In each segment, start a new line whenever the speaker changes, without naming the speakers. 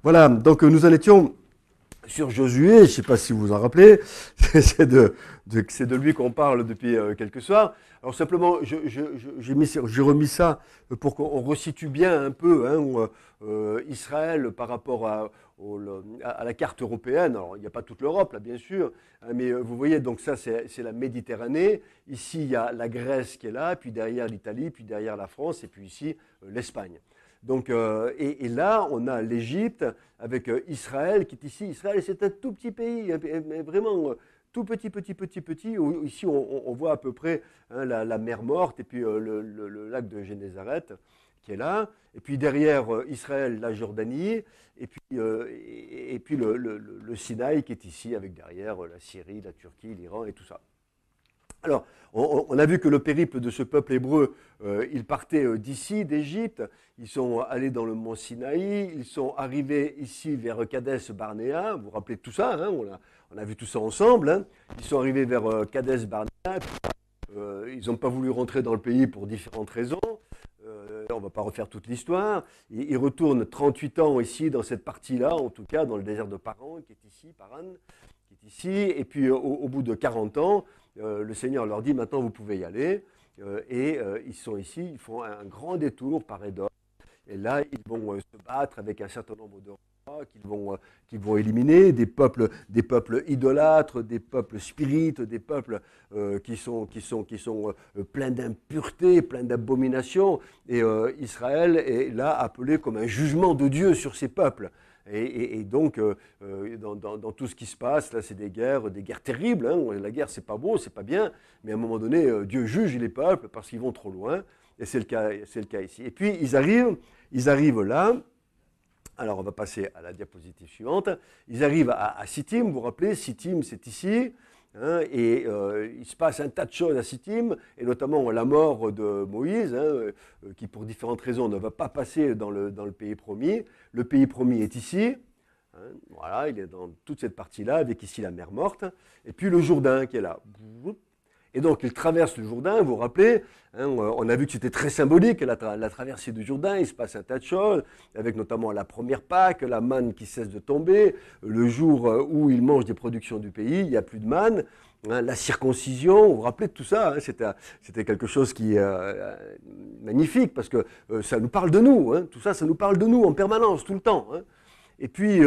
Voilà, donc nous en étions sur Josué, je ne sais pas si vous vous en rappelez, c'est de lui qu'on parle depuis quelques soirs. Alors simplement, j'ai remis ça pour qu'on resitue bien un peu Israël par rapport à la carte européenne. Alors il n'y a pas toute l'Europe là bien sûr, hein, mais vous voyez, donc ça c'est la Méditerranée. Ici il y a la Grèce qui est là, puis derrière l'Italie, puis derrière la France, et puis ici l'Espagne. Donc, et là, on a l'Égypte avec Israël qui est ici. Israël, c'est un tout petit pays, mais vraiment tout petit, petit, petit, petit. Ici, on voit à peu près la mer Morte et puis le lac de Génézareth qui est là. Et puis derrière Israël, la Jordanie. Et puis le Sinaï qui est ici avec derrière la Syrie, la Turquie, l'Iran et tout ça. Alors, on a vu que le périple de ce peuple hébreu, il partait d'ici, d'Égypte, ils sont allés dans le mont Sinaï, ils sont arrivés ici vers Kadès Barnéa, vous vous rappelez de tout ça, hein, on a vu tout ça ensemble, hein. Ils sont arrivés vers Kadès Barnéa, ils n'ont pas voulu rentrer dans le pays pour différentes raisons, on ne va pas refaire toute l'histoire, ils retournent 38 ans ici, dans cette partie-là, en tout cas dans le désert de Paran, qui est ici, Paran, qui est ici, et puis au bout de 40 ans, le Seigneur leur dit maintenant vous pouvez y aller, ils sont ici, ils font un grand détour par Édom, et là ils vont se battre avec un certain nombre de rois qu'ils vont éliminer, des peuples idolâtres, des peuples spirites, des peuples qui sont pleins d'impureté, pleins d'abominations, et Israël est là appelé comme un jugement de Dieu sur ces peuples. Et donc, dans tout ce qui se passe, là, c'est des guerres terribles. Hein. La guerre, c'est pas beau, c'est pas bien, mais à un moment donné, Dieu juge les peuples parce qu'ils vont trop loin, et c'est le cas ici. Et puis, ils arrivent là. Alors, on va passer à la diapositive suivante. Ils arrivent à Sittim, vous vous rappelez, Sittim, c'est ici. Hein, il se passe un tas de choses à Sittim, et notamment la mort de Moïse, hein, qui pour différentes raisons ne va pas passer dans le pays promis. Le pays promis est ici, hein, voilà, il est dans toute cette partie-là, avec ici la mer Morte, et puis le Jourdain qui est là. Et donc il traverse le Jourdain, vous vous rappelez, hein, on a vu que c'était très symbolique, la traversée du Jourdain, il se passe un tas de choses, avec notamment la première Pâque, la manne qui cesse de tomber, le jour où ils mangent des productions du pays, il n'y a plus de manne, hein, la circoncision, vous vous rappelez de tout ça, hein, c'était quelque chose qui est magnifique, parce que ça nous parle de nous, hein, tout ça, ça nous parle de nous en permanence, tout le temps. Hein. Et puis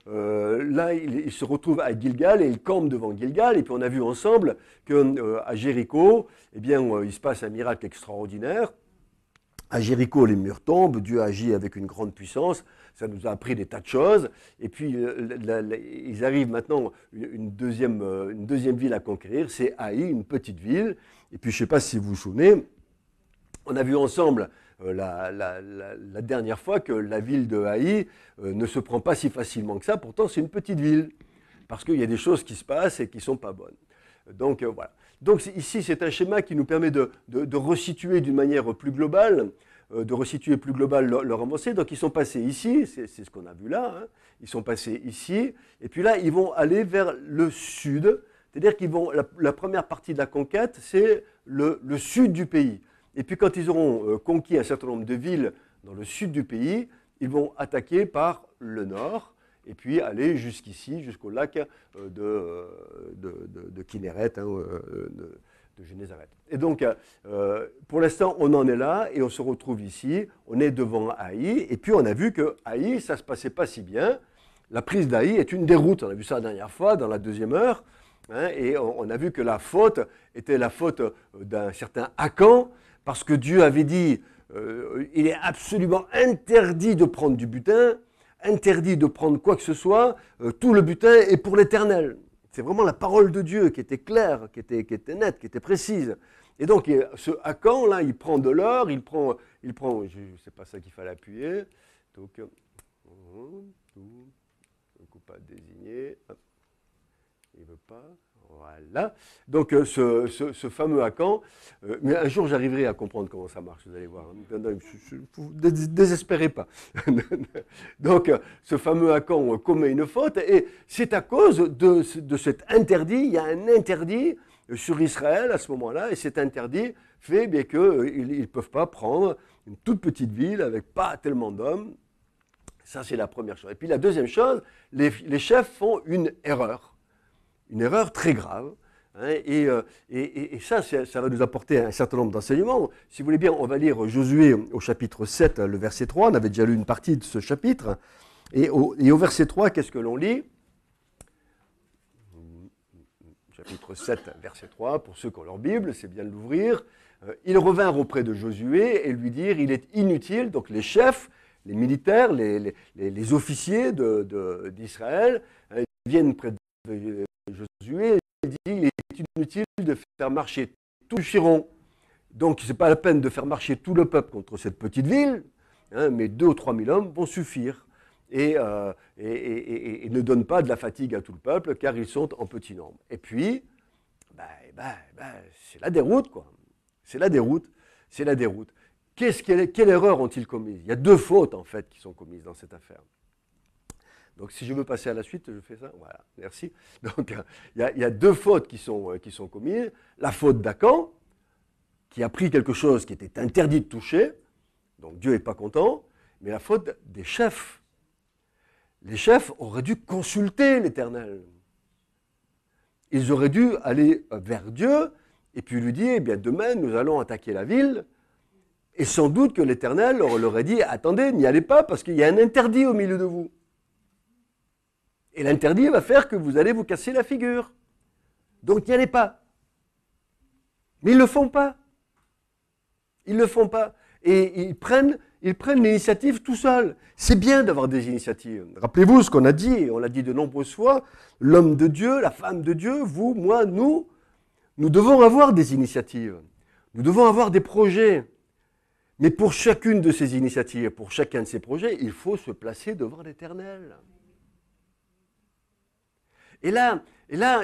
là, il se retrouve à Gilgal et il campe devant Gilgal. Et puis on a vu ensemble qu'à Jéricho, eh bien, il se passe un miracle extraordinaire. À Jéricho, les murs tombent, Dieu agit avec une grande puissance. Ça nous a appris des tas de choses. Et puis ils arrivent maintenant une deuxième ville à conquérir, c'est Haï, une petite ville. Et puis je ne sais pas si vous vous souvenez, on a vu ensemble la dernière fois que la ville de Haï ne se prend pas si facilement que ça, pourtant c'est une petite ville, parce qu'il y a des choses qui se passent et qui ne sont pas bonnes. Donc voilà. Donc ici c'est un schéma qui nous permet de resituer d'une manière plus globale, leur avancée. Donc ils sont passés ici, c'est ce qu'on a vu là, hein. Ils sont passés ici, et puis là ils vont aller vers le sud, c'est-à-dire qu'ils vont, la première partie de la conquête, c'est le sud du pays. Et puis quand ils auront conquis un certain nombre de villes dans le sud du pays, ils vont attaquer par le nord et puis aller jusqu'ici, jusqu'au lac de Kinneret, hein, de Génézareth. Et donc, pour l'instant, on en est là et on se retrouve ici. On est devant Haï et puis on a vu que Haï, ça ne se passait pas si bien. La prise d'Haï est une déroute. On a vu ça la dernière fois, dans la deuxième heure. Hein, et on a vu que la faute était la faute d'un certain Akan, parce que Dieu avait dit, il est absolument interdit de prendre du butin, interdit de prendre quoi que ce soit, tout le butin est pour l'Éternel. C'est vraiment la parole de Dieu qui était claire, qui était nette, qui était précise. Et donc ce Akan, là, il prend de l'or, il prend, c'est pas ça qu'il fallait appuyer, donc, coup pas désigné, hop, il ne veut pas. Voilà. Donc ce fameux Akan, mais un jour j'arriverai à comprendre comment ça marche, vous allez voir. Ne désespérez pas. Donc ce fameux Akan commet une faute et c'est à cause de cet interdit, il y a un interdit sur Israël à ce moment-là et cet interdit fait bien qu'ils ne peuvent pas prendre une toute petite ville avec pas tellement d'hommes. Ça, c'est la première chose. Et puis la deuxième chose, les chefs font une erreur très grave. Hein, et ça, ça va nous apporter un certain nombre d'enseignements. Si vous voulez bien, on va lire Josué au chapitre 7, le verset 3. On avait déjà lu une partie de ce chapitre. Et au verset 3, qu'est-ce que l'on lit? Chapitre 7, verset 3, pour ceux qui ont leur Bible, c'est bien de l'ouvrir. Ils revinrent auprès de Josué et lui dirent, il est inutile, donc les chefs, les militaires, les officiers d'Israël, ils viennent près de Josué et disent, il est inutile de faire marcher tout le Chiron. Donc, ce n'est pas la peine de faire marcher tout le peuple contre cette petite ville, hein, mais 2 ou 3 000 hommes vont suffire. Et ne donnent pas de la fatigue à tout le peuple, car ils sont en petit nombre. Et puis, c'est la déroute, quoi. C'est la déroute. C'est la déroute. Quelle erreur ont-ils commise? Il y a 2 fautes, en fait, qui sont commises dans cette affaire. Donc, si je veux passer à la suite, je fais ça. Voilà, merci. Donc, il y a 2 fautes qui sont commises. La faute d'Akan, qui a pris quelque chose qui était interdit de toucher. Donc, Dieu n'est pas content. Mais la faute des chefs. Les chefs auraient dû consulter l'Éternel. Ils auraient dû aller vers Dieu et puis lui dire, eh bien, demain, nous allons attaquer la ville. Et sans doute que l'Éternel leur aurait dit, attendez, n'y allez pas parce qu'il y a un interdit au milieu de vous. Et l'interdit va faire que vous allez vous casser la figure. Donc n'y allez pas. Mais ils ne le font pas. Ils ne le font pas. Et ils prennent l'initiative tout seuls. C'est bien d'avoir des initiatives. Rappelez-vous ce qu'on a dit, et on l'a dit de nombreuses fois, l'homme de Dieu, la femme de Dieu, vous, moi, nous devons avoir des initiatives. Nous devons avoir des projets. Mais pour chacune de ces initiatives, pour chacun de ces projets, il faut se placer devant l'Éternel. Et là,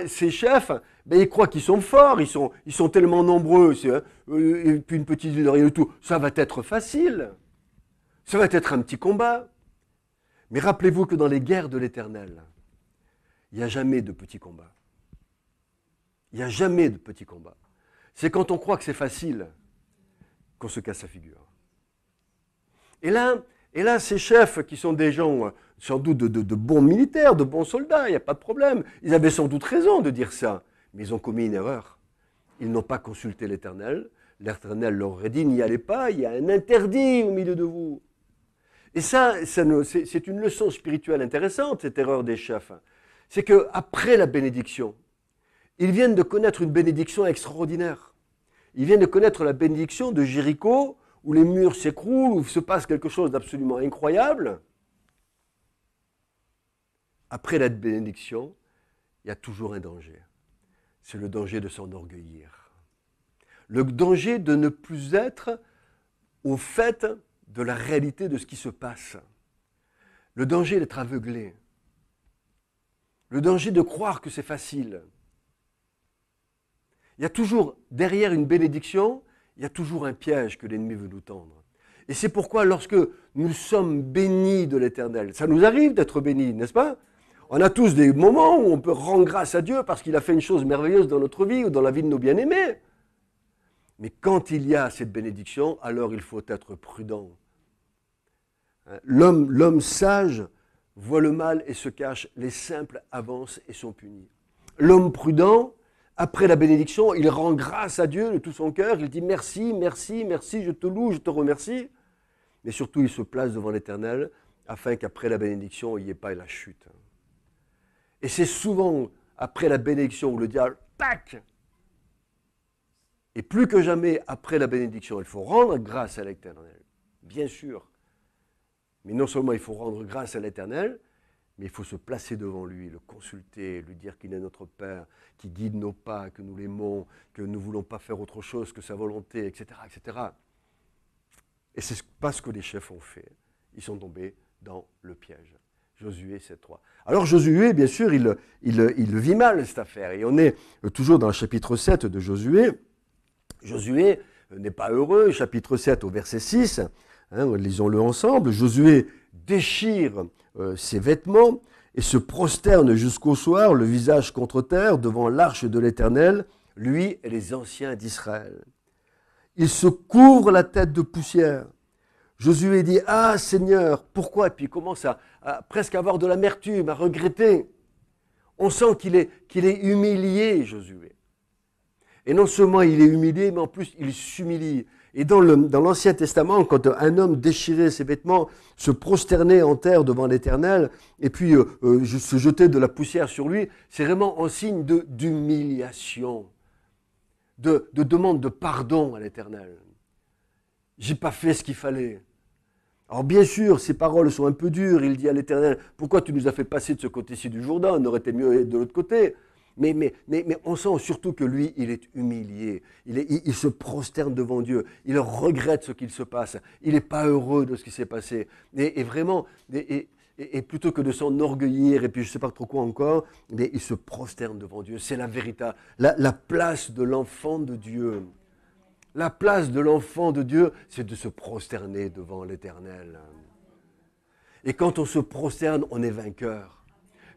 ces chefs, ils croient qu'ils sont forts, ils sont tellement nombreux, et puis une petite ville de rien du tout, ça va être facile. Ça va être un petit combat. Mais rappelez-vous que dans les guerres de l'Éternel, il n'y a jamais de petits combats. Il n'y a jamais de petits combats. C'est quand on croit que c'est facile qu'on se casse la figure. Et là, ces chefs qui sont des gens sans doute de bons militaires, de bons soldats, il n'y a pas de problème. Ils avaient sans doute raison de dire ça, mais ils ont commis une erreur. Ils n'ont pas consulté l'Éternel. L'Éternel leur aurait dit, n'y allez pas, il y a un interdit au milieu de vous. Et ça c'est une leçon spirituelle intéressante, cette erreur des chefs. C'est qu'après la bénédiction, ils viennent de connaître une bénédiction extraordinaire. Ils viennent de connaître la bénédiction de Jéricho, où les murs s'écroulent, où il se passe quelque chose d'absolument incroyable. Après la bénédiction, il y a toujours un danger. C'est le danger de s'enorgueillir. Le danger de ne plus être au fait de la réalité de ce qui se passe. Le danger d'être aveuglé. Le danger de croire que c'est facile. Il y a toujours, derrière une bénédiction, il y a toujours un piège que l'ennemi veut nous tendre. Et c'est pourquoi lorsque nous sommes bénis de l'Éternel, ça nous arrive d'être bénis, n'est-ce pas? On a tous des moments où on peut rendre grâce à Dieu parce qu'il a fait une chose merveilleuse dans notre vie ou dans la vie de nos bien-aimés. Mais quand il y a cette bénédiction, alors il faut être prudent. L'homme sage voit le mal et se cache, les simples avancent et sont punis. L'homme prudent, après la bénédiction, il rend grâce à Dieu de tout son cœur, il dit merci, merci, merci, je te loue, je te remercie. Mais surtout, il se place devant l'Éternel afin qu'après la bénédiction, il n'y ait pas la chute. Et c'est souvent après la bénédiction où le diable, tac! Et plus que jamais, après la bénédiction, il faut rendre grâce à l'Éternel, bien sûr. Mais non seulement il faut rendre grâce à l'Éternel, mais il faut se placer devant lui, le consulter, lui dire qu'il est notre Père, qui guide nos pas, que nous l'aimons, que nous ne voulons pas faire autre chose que sa volonté, etc. etc. Et c'est pas ce que les chefs ont fait. Ils sont tombés dans le piège. Josué 7.3. Alors Josué, bien sûr, il le vit mal, cette affaire. Et on est toujours dans le chapitre 7 de Josué. Josué n'est pas heureux, chapitre 7 au verset 6. Lisons-le ensemble. Josué déchire ses vêtements et se prosterne jusqu'au soir, le visage contre terre, devant l'arche de l'Éternel, lui et les anciens d'Israël. Il se couvre la tête de poussière. Josué dit, ah Seigneur, pourquoi? Et puis il commence à presque avoir de l'amertume, à regretter. On sent qu'il est humilié, Josué. Et non seulement il est humilié, mais en plus il s'humilie. Et dans l'Ancien Testament, quand un homme déchirait ses vêtements, se prosternait en terre devant l'Éternel, et puis se jetait de la poussière sur lui, c'est vraiment un signe d'humiliation, de demande de pardon à l'Éternel. J'ai pas fait ce qu'il fallait. Alors bien sûr, ces paroles sont un peu dures. Il dit à l'Éternel, pourquoi tu nous as fait passer de ce côté-ci du Jourdain? On aurait été mieux de l'autre côté. Mais on sent surtout que lui, il est humilié. Il se prosterne devant Dieu. Il regrette ce qu'il se passe. Il n'est pas heureux de ce qui s'est passé. Et vraiment, et plutôt que de s'enorgueillir, et puis je ne sais pas trop quoi encore, mais il se prosterne devant Dieu. C'est la vérité, la place de l'enfant de Dieu. La place de l'enfant de Dieu, c'est de se prosterner devant l'Éternel. Et quand on se prosterne, on est vainqueur.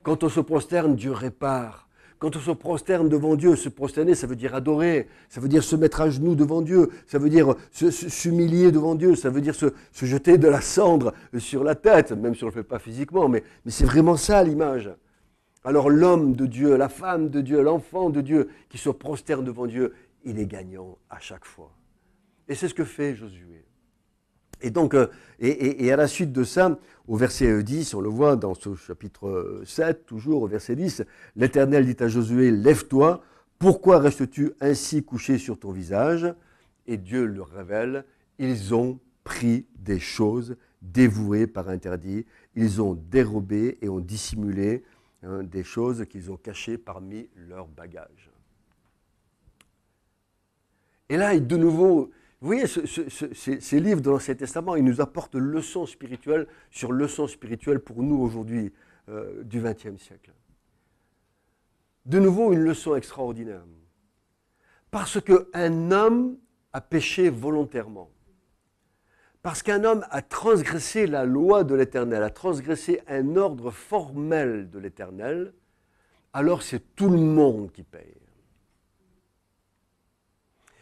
Quand on se prosterne, Dieu répare. Quand on se prosterne devant Dieu, se prosterner, ça veut dire adorer, ça veut dire se mettre à genoux devant Dieu, ça veut dire s'humilier devant Dieu, ça veut dire se jeter de la cendre sur la tête, même si on ne le fait pas physiquement, mais c'est vraiment ça l'image. Alors l'homme de Dieu, la femme de Dieu, l'enfant de Dieu qui se prosterne devant Dieu, il est gagnant à chaque fois. Et c'est ce que fait Josué. Et donc, et à la suite de ça, au verset 10, on le voit dans ce chapitre 7, toujours au verset 10, l'Éternel dit à Josué, lève-toi, pourquoi restes-tu ainsi couché sur ton visage? Et Dieu leur révèle, ils ont pris des choses dévouées par interdit, ils ont dérobé et ont dissimulé des choses qu'ils ont cachées parmi leurs bagages. Et là, de nouveau, vous voyez, ces livres de l'Ancien Testament, ils nous apportent leçons spirituelles sur leçons spirituelles pour nous aujourd'hui, du XXe siècle. De nouveau, une leçon extraordinaire. Parce qu'un homme a péché volontairement. Parce qu'un homme a transgressé la loi de l'Éternel, a transgressé un ordre formel de l'Éternel, alors c'est tout le monde qui paye.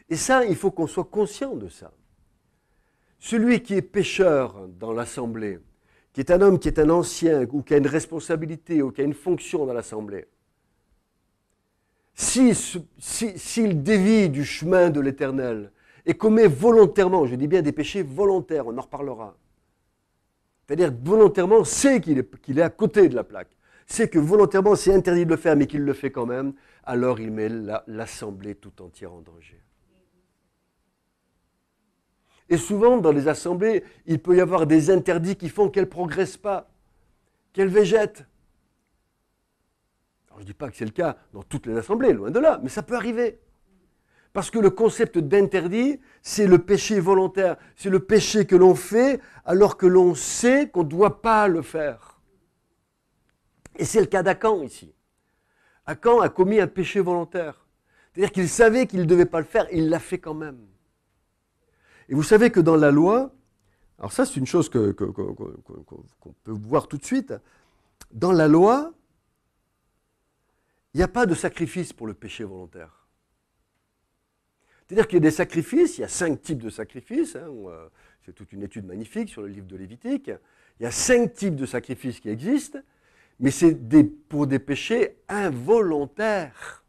Et ça, il faut qu'on soit conscient de ça. Celui qui est pécheur dans l'assemblée, qui est un homme qui est un ancien, ou qui a une responsabilité, ou qui a une fonction dans l'assemblée, s'il dévie du chemin de l'Éternel et commet volontairement, je dis bien des péchés volontaires, on en reparlera, c'est-à-dire volontairement sait qu'il est à côté de la plaque, sait que volontairement c'est interdit de le faire, mais qu'il le fait quand même, alors il met l'assemblée tout entière en danger. Et souvent, dans les assemblées, il peut y avoir des interdits qui font qu'elles ne progressent pas, qu'elles végètent. Alors, je ne dis pas que c'est le cas dans toutes les assemblées, loin de là, mais ça peut arriver. Parce que le concept d'interdit, c'est le péché volontaire. C'est le péché que l'on fait alors que l'on sait qu'on ne doit pas le faire. Et c'est le cas d'Akan ici. Akan a commis un péché volontaire. C'est-à-dire qu'il savait qu'il ne devait pas le faire, il l'a fait quand même. Et vous savez que dans la loi, alors ça c'est une chose qu'on peut voir tout de suite, dans la loi, il n'y a pas de sacrifice pour le péché volontaire. C'est-à-dire qu'il y a des sacrifices, il y a 5 types de sacrifices, c'est toute une étude magnifique sur le livre de Lévitique, il y a 5 types de sacrifices qui existent, mais c'est pour des péchés involontaires.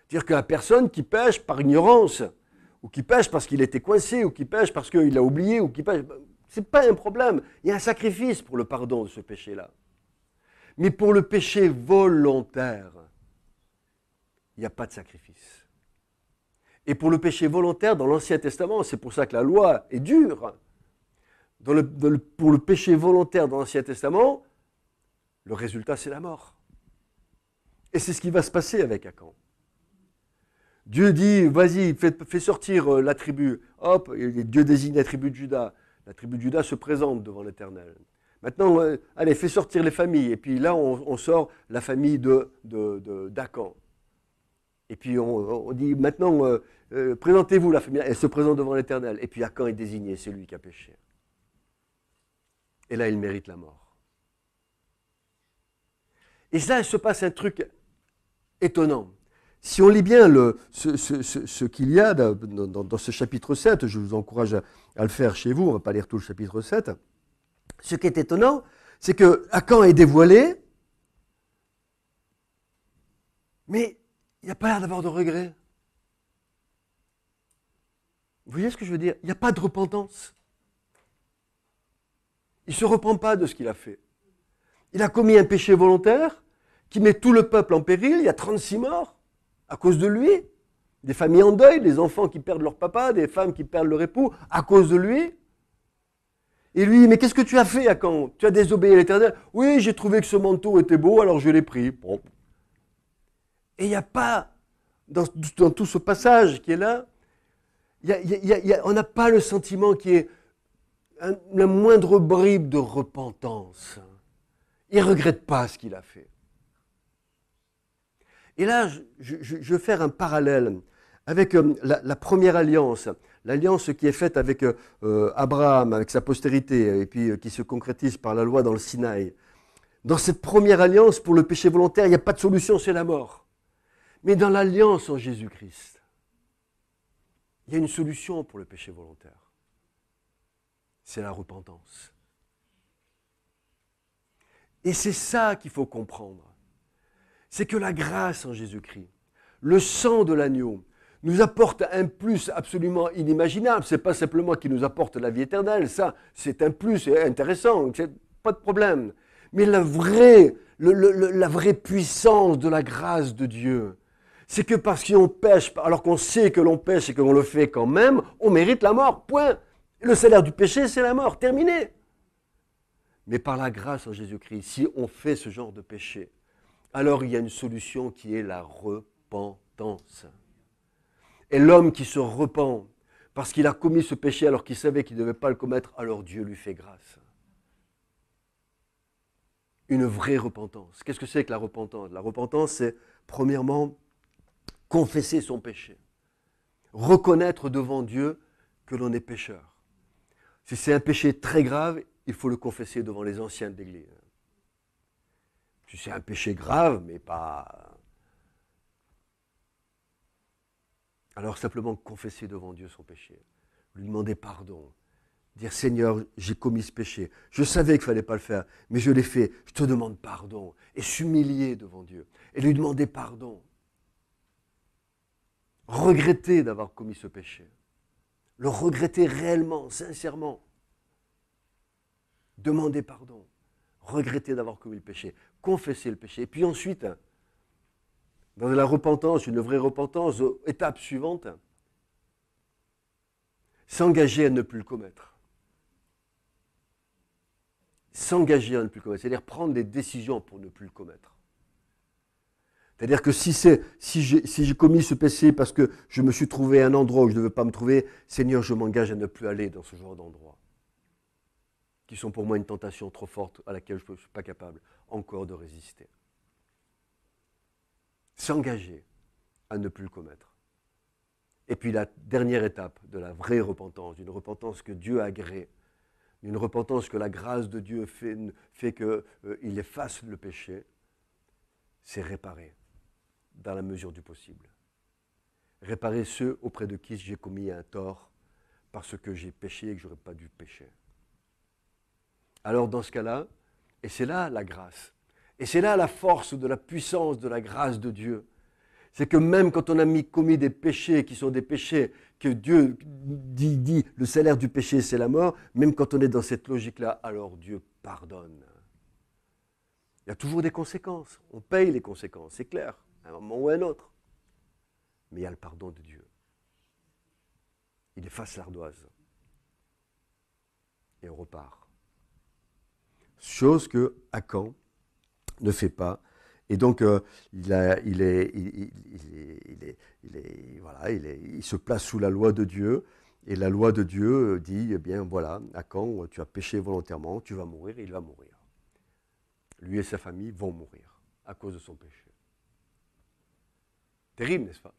C'est-à-dire qu'une personne qui pêche par ignorance, ou qui pêche parce qu'il était coincé, ou qui pêche parce qu'il a oublié, ou qui pêche, ce n'est pas un problème. Il y a un sacrifice pour le pardon de ce péché-là. Mais pour le péché volontaire, il n'y a pas de sacrifice. Et pour le péché volontaire, dans l'Ancien Testament, c'est pour ça que la loi est dure. Pour le péché volontaire dans l'Ancien Testament, le résultat, c'est la mort. Et c'est ce qui va se passer avec Akan. Dieu dit, vas-y, fais sortir la tribu. Hop, Dieu désigne la tribu de Juda. La tribu de Juda se présente devant l'Éternel. Maintenant, allez, fais sortir les familles. Et puis là, on sort la famille d'Akan. Et puis on dit, maintenant, présentez-vous la famille. Elle se présente devant l'Éternel. Et puis Akan est désigné, c'est lui qui a péché. Et là, il mérite la mort. Et là, il se passe un truc étonnant. si on lit bien ce qu'il y a dans ce chapitre 7, je vous encourage à le faire chez vous, on ne va pas lire tout le chapitre 7, ce qui est étonnant, c'est que Akan est dévoilé, mais il n'y a pas l'air d'avoir de regret. Vous voyez ce que je veux dire? Il n'y a pas de repentance. Il ne se repent pas de ce qu'il a fait. Il a commis un péché volontaire qui met tout le peuple en péril. Il y a 36 morts à cause de lui. Des familles en deuil, des enfants qui perdent leur papa, des femmes qui perdent leur époux à cause de lui. Et lui, mais qu'est-ce que tu as fait, Akan? Tu as désobéi à l'Éternel? Oui, j'ai trouvé que ce manteau était beau, alors je l'ai pris. Bon. Et il n'y a pas, dans tout ce passage qui est là, on n'a pas le sentiment qu'il y ait la moindre bribe de repentance. Il ne regrette pas ce qu'il a fait. Et là, je vais faire un parallèle avec la première alliance, l'alliance qui est faite avec Abraham, avec sa postérité, et puis qui se concrétise par la loi dans le Sinaï. Dans cette première alliance, pour le péché volontaire, il n'y a pas de solution, c'est la mort. Mais dans l'alliance en Jésus-Christ, il y a une solution pour le péché volontaire. C'est la repentance. Et c'est ça qu'il faut comprendre. C'est que la grâce en Jésus-Christ, le sang de l'agneau, nous apporte un plus absolument inimaginable. Ce n'est pas simplement qu'il nous apporte la vie éternelle, ça c'est un plus intéressant, pas de problème. Mais la vraie puissance de la grâce de Dieu, c'est que parce qu'on pêche, alors qu'on sait que l'on pêche et qu'on le fait quand même, on mérite la mort, point. Et le salaire du péché, c'est la mort, terminé. Mais par la grâce en Jésus-Christ, si on fait ce genre de péché, alors il y a une solution qui est la repentance. Et l'homme qui se repent parce qu'il a commis ce péché alors qu'il savait qu'il ne devait pas le commettre, alors Dieu lui fait grâce. Une vraie repentance. Qu'est-ce que c'est que la repentance? La repentance, c'est premièrement confesser son péché. Reconnaître devant Dieu que l'on est pécheur. Si c'est un péché très grave, il faut le confesser devant les anciens de l'Église. Si c'est un péché grave, mais pas... Alors simplement confesser devant Dieu son péché. Lui demander pardon. Dire Seigneur, j'ai commis ce péché. Je savais qu'il ne fallait pas le faire, mais je l'ai fait. Je te demande pardon. Et s'humilier devant Dieu. Et lui demander pardon. Regretter d'avoir commis ce péché. Le regretter réellement, sincèrement. Demander pardon. Regretter d'avoir commis le péché. Confesser le péché. Et puis ensuite, dans la repentance, une vraie repentance, étape suivante, s'engager à ne plus le commettre. S'engager à ne plus le commettre, c'est-à-dire prendre des décisions pour ne plus le commettre. C'est-à-dire que si j'ai commis ce péché parce que je me suis trouvé à un endroit où je ne devais pas me trouver, Seigneur, je m'engage à ne plus aller dans ce genre d'endroit, qui sont pour moi une tentation trop forte à laquelle je ne suis pas capable encore de résister. S'engager à ne plus le commettre. Et puis la dernière étape de la vraie repentance, d'une repentance que Dieu agrée, d'une repentance que la grâce de Dieu fait qu'il efface le péché, c'est réparer dans la mesure du possible. Réparer ceux auprès de qui j'ai commis un tort parce que j'ai péché et que je n'aurais pas dû pécher. Alors dans ce cas-là, et c'est là la grâce, et c'est là la force de la puissance de la grâce de Dieu, c'est que même quand on a commis des péchés qui sont des péchés que Dieu dit le salaire du péché c'est la mort, même quand on est dans cette logique-là, alors Dieu pardonne. Il y a toujours des conséquences, on paye les conséquences, c'est clair, à un moment ou à un autre. Mais il y a le pardon de Dieu. Il efface l'ardoise. Et on repart. Chose que Akan ne fait pas. Et donc, il se place sous la loi de Dieu. Et la loi de Dieu dit, eh bien voilà, Akan, tu as péché volontairement, tu vas mourir, et il va mourir. Lui et sa famille vont mourir à cause de son péché. Terrible, n'est-ce pas?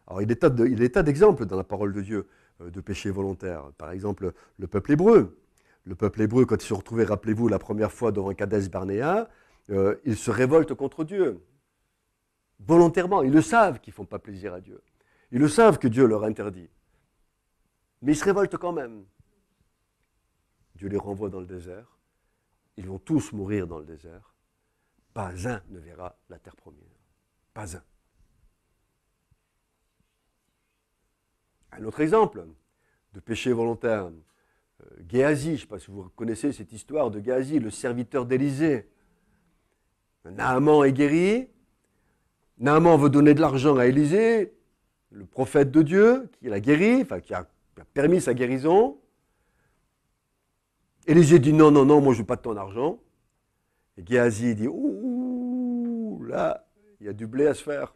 Alors, il y a des tas d'exemples dans la parole de Dieu de péché volontaire. Par exemple, le peuple hébreu. Le peuple hébreu, quand ils se retrouvaient, rappelez-vous, la première fois devant Kadès Barnéa, il se révolte contre Dieu. volontairement. Ils le savent qu'ils ne font pas plaisir à Dieu. Ils le savent que Dieu leur interdit. Mais ils se révoltent quand même. Dieu les renvoie dans le désert. Ils vont tous mourir dans le désert. Pas un ne verra la terre promise. Pas un. Un autre exemple de péché volontaire. Géasi, je ne sais pas si vous connaissez cette histoire de Géasi, le serviteur d'Élisée. Naaman est guéri. Naaman veut donner de l'argent à Élisée, le prophète de Dieu, qui l'a guéri, enfin qui a permis sa guérison. Élisée dit non, non, non, moi je ne veux pas de ton argent. Et Géasi dit ouh, là, il y a du blé à se faire.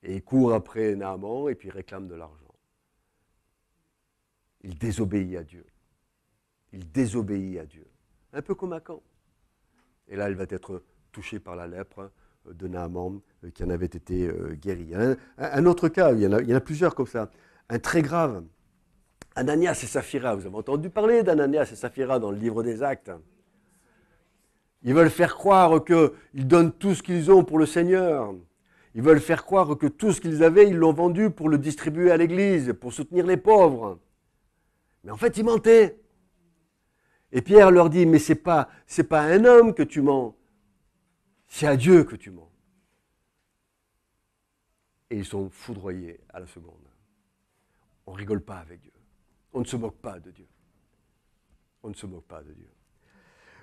Et il court après Naaman et puis il réclame de l'argent. Il désobéit à Dieu. Il désobéit à Dieu. Un peu comme Akan. Et là, il va être touché par la lèpre de Naaman qui en avait été guéri. Un autre cas, il y en a plusieurs comme ça, un très grave. Ananias et Saphira, vous avez entendu parler d'Ananias et Saphira dans le livre des Actes. Ils veulent faire croire qu'ils donnent tout ce qu'ils ont pour le Seigneur. Ils veulent faire croire que tout ce qu'ils avaient, ils l'ont vendu pour le distribuer à l'Église, pour soutenir les pauvres. Mais en fait, ils mentaient. Et Pierre leur dit, mais c'est pas à un homme que tu mens, c'est à Dieu que tu mens. Et ils sont foudroyés à la seconde. On ne rigole pas avec Dieu. On ne se moque pas de Dieu. On ne se moque pas de Dieu.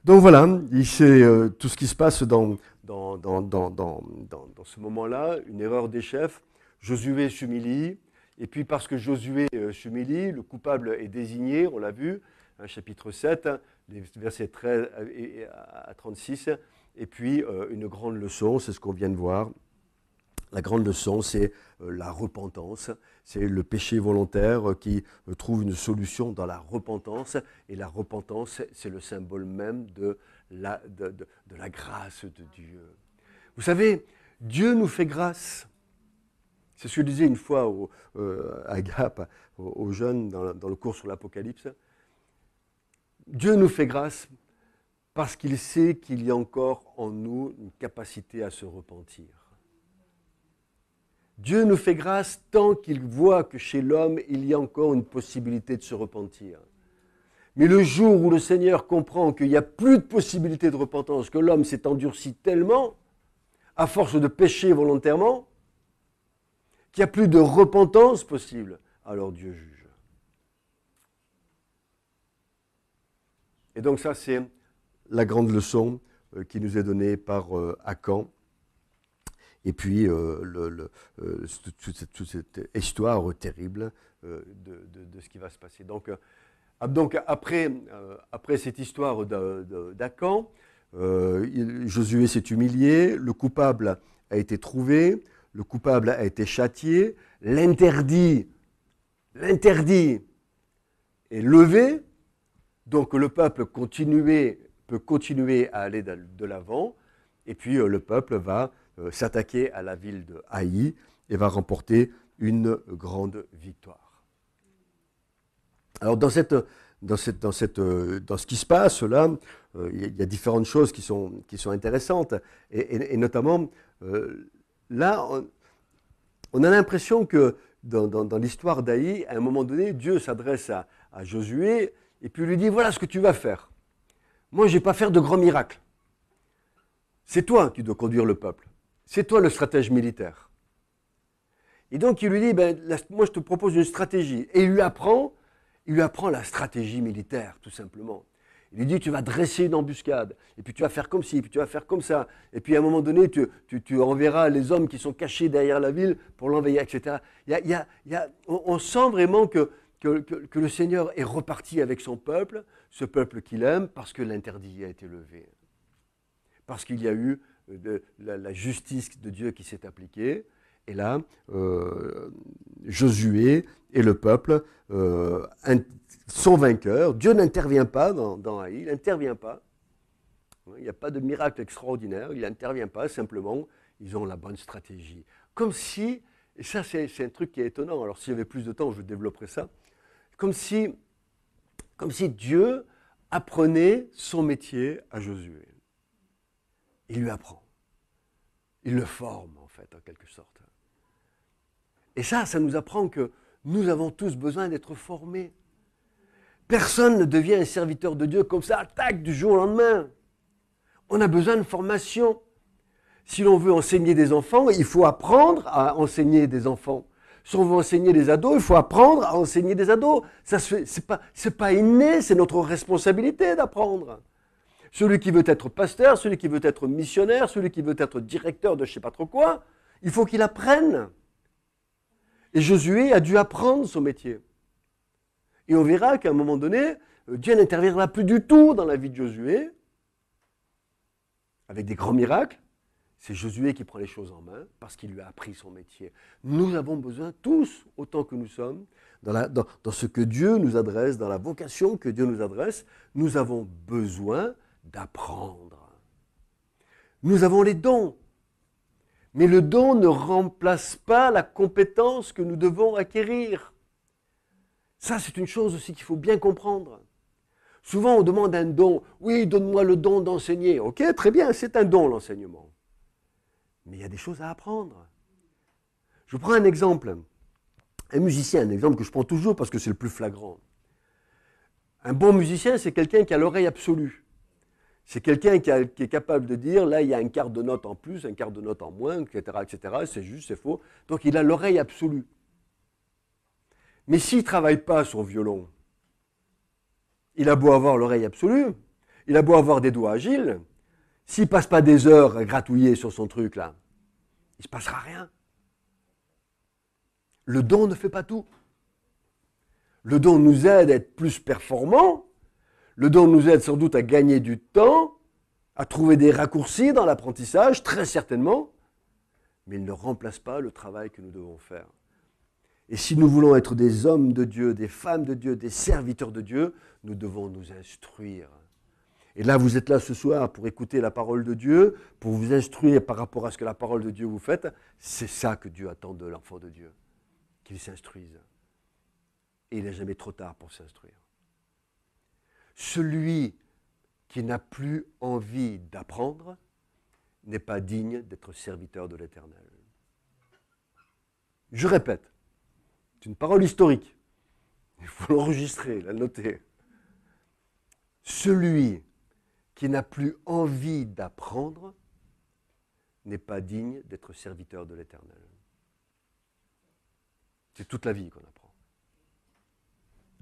Donc voilà, c'est tout ce qui se passe dans ce moment-là, une erreur des chefs. Josué s'humilie, et puis parce que Josué s'humilie, le coupable est désigné, on l'a vu, chapitre 7, les versets 13 à 36, et puis une grande leçon, c'est ce qu'on vient de voir. La grande leçon, c'est la repentance, c'est le péché volontaire qui trouve une solution dans la repentance, et la repentance, c'est le symbole même de la grâce de Dieu. Vous savez, Dieu nous fait grâce. C'est ce que je disais une fois à Gap, aux jeunes, dans le cours sur l'Apocalypse. Dieu nous fait grâce parce qu'il sait qu'il y a encore en nous une capacité à se repentir. Dieu nous fait grâce tant qu'il voit que chez l'homme, il y a encore une possibilité de se repentir. Mais le jour où le Seigneur comprend qu'il n'y a plus de possibilité de repentance, que l'homme s'est endurci tellement, à force de pécher volontairement, qu'il n'y a plus de repentance possible, alors Dieu juge. Et donc ça, c'est la grande leçon qui nous est donnée par Akan. Et puis, toute cette histoire terrible de ce qui va se passer. Donc après cette histoire d'Akan, Josué s'est humilié, le coupable a été trouvé, le coupable a été châtié, l'interdit est levé, donc le peuple peut continuer à aller de l'avant, et puis le peuple va s'attaquer à la ville de Haï et va remporter une grande victoire. Alors dans ce qui se passe là, il y a différentes choses qui sont intéressantes, et notamment là, on a l'impression que dans l'histoire d'Haï, à un moment donné, Dieu s'adresse à Josué et puis lui dit, voilà ce que tu vas faire. Moi, je ne vais pas faire de grands miracles. C'est toi qui dois conduire le peuple. C'est toi le stratège militaire. Et donc il lui dit, moi je te propose une stratégie. Et il lui apprend la stratégie militaire, tout simplement. Il lui dit, tu vas dresser une embuscade, et puis tu vas faire comme ci, puis tu vas faire comme ça. Et puis à un moment donné, tu enverras les hommes qui sont cachés derrière la ville pour l'envahir, etc. On sent vraiment que le Seigneur est reparti avec son peuple, ce peuple qu'il aime, parce que l'interdit a été levé. Parce qu'il y a eu la justice de Dieu qui s'est appliquée. Et là, Josué et le peuple sont vainqueurs. Dieu n'intervient pas dans Haï, il n'intervient pas. Il n'y a pas de miracle extraordinaire, il n'intervient pas, simplement, ils ont la bonne stratégie. Comme si, et ça c'est un truc qui est étonnant, alors s'il y avait plus de temps, je développerais ça, comme si Dieu apprenait son métier à Josué. Il lui apprend. Il le forme, en fait, en quelque sorte. Et ça nous apprend que nous avons tous besoin d'être formés. Personne ne devient un serviteur de Dieu comme ça, tac, du jour au lendemain. On a besoin de formation. Si l'on veut enseigner des enfants, il faut apprendre à enseigner des enfants. Si on veut enseigner des ados, il faut apprendre à enseigner des ados. Ça se fait, c'est pas inné, c'est notre responsabilité d'apprendre. Celui qui veut être pasteur, celui qui veut être missionnaire, celui qui veut être directeur de je ne sais pas trop quoi, il faut qu'il apprenne. Et Josué a dû apprendre son métier. Et on verra qu'à un moment donné, Dieu n'interviendra plus du tout dans la vie de Josué, avec des grands miracles. C'est Josué qui prend les choses en main parce qu'il lui a appris son métier. Nous avons besoin, tous, autant que nous sommes, dans ce que Dieu nous adresse, dans la vocation que Dieu nous adresse, nous avons besoin d'apprendre. Nous avons les dons, mais le don ne remplace pas la compétence que nous devons acquérir. Ça, c'est une chose aussi qu'il faut bien comprendre. Souvent, on demande un don. Oui, donne-moi le don d'enseigner. Ok, très bien, c'est un don, l'enseignement. Mais il y a des choses à apprendre. Je prends un exemple. Un musicien, un exemple que je prends toujours parce que c'est le plus flagrant. Un bon musicien, c'est quelqu'un qui a l'oreille absolue. C'est quelqu'un qui est capable de dire, là, il y a un quart de note en plus, un quart de note en moins, etc., etc. C'est juste, c'est faux. Donc, il a l'oreille absolue. Mais s'il ne travaille pas son violon, il a beau avoir l'oreille absolue, il a beau avoir des doigts agiles, s'il ne passe pas des heures à gratouiller sur son truc, là, il ne se passera rien. Le don ne fait pas tout. Le don nous aide à être plus performants, le don nous aide sans doute à gagner du temps, à trouver des raccourcis dans l'apprentissage, très certainement, mais il ne remplace pas le travail que nous devons faire. Et si nous voulons être des hommes de Dieu, des femmes de Dieu, des serviteurs de Dieu, nous devons nous instruire. Et là, vous êtes là ce soir pour écouter la parole de Dieu, pour vous instruire par rapport à ce que la parole de Dieu vous fait. C'est ça que Dieu attend de l'enfant de Dieu, qu'il s'instruise. Et il n'est jamais trop tard pour s'instruire. Celui qui n'a plus envie d'apprendre n'est pas digne d'être serviteur de l'Éternel. Je répète, c'est une parole historique. Il faut l'enregistrer, la noter. Celui qui n'a plus envie d'apprendre n'est pas digne d'être serviteur de l'Éternel. C'est toute la vie qu'on apprend.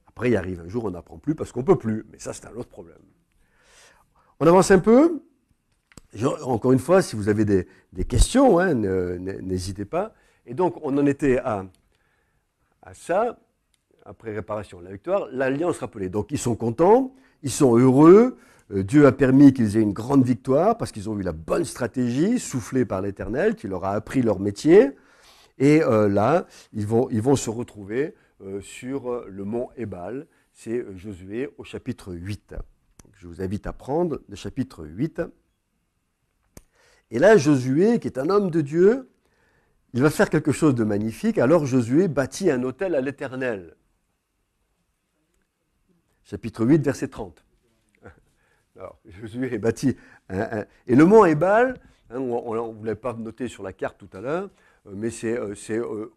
Après, il arrive un jour, on n'apprend plus parce qu'on ne peut plus. Mais ça, c'est un autre problème. On avance un peu. Encore une fois, si vous avez des questions, hein, n'hésitez pas. Et donc, on en était à ça, après réparation de la victoire, l'alliance rappelée. Donc, ils sont contents, ils sont heureux. Dieu a permis qu'ils aient une grande victoire parce qu'ils ont eu la bonne stratégie soufflée par l'Éternel qui leur a appris leur métier. Et là, ils vont se retrouver sur le mont Ébal. C'est Josué au chapitre 8. Donc, je vous invite à prendre le chapitre 8. Et là, Josué, qui est un homme de Dieu, il va faire quelque chose de magnifique. Alors Josué bâtit un autel à l'Éternel. Chapitre 8, verset 30. Alors, Josué bâtit et le mont Ébal, hein, on ne l'a pas noté sur la carte tout à l'heure, mais c'est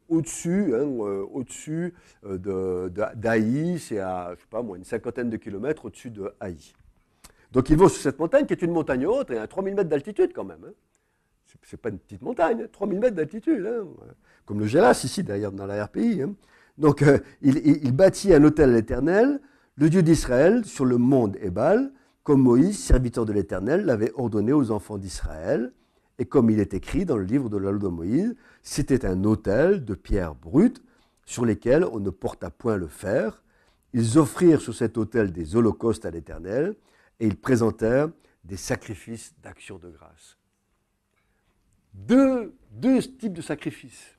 au-dessus, au-dessus d'Haï, c'est à, je sais pas moi, une cinquantaine de kilomètres au-dessus de Haï. Donc ils vont sur cette montagne qui est une montagne haute et à 3000 mètres d'altitude quand même. Hein. C'est pas une petite montagne, 3000 mètres d'altitude, hein, comme le Gélas ici d'ailleurs dans la RPI. Hein. Donc il bâtit un autel à l'Éternel, le Dieu d'Israël, sur le mont Ébal, comme Moïse, serviteur de l'Éternel, l'avait ordonné aux enfants d'Israël. Et comme il est écrit dans le livre de la loi de Moïse, c'était un autel de pierres brutes sur lesquelles on ne porta point le fer. Ils offrirent sur cet autel des holocaustes à l'Éternel et ils présentèrent des sacrifices d'action de grâce. Deux types de sacrifices.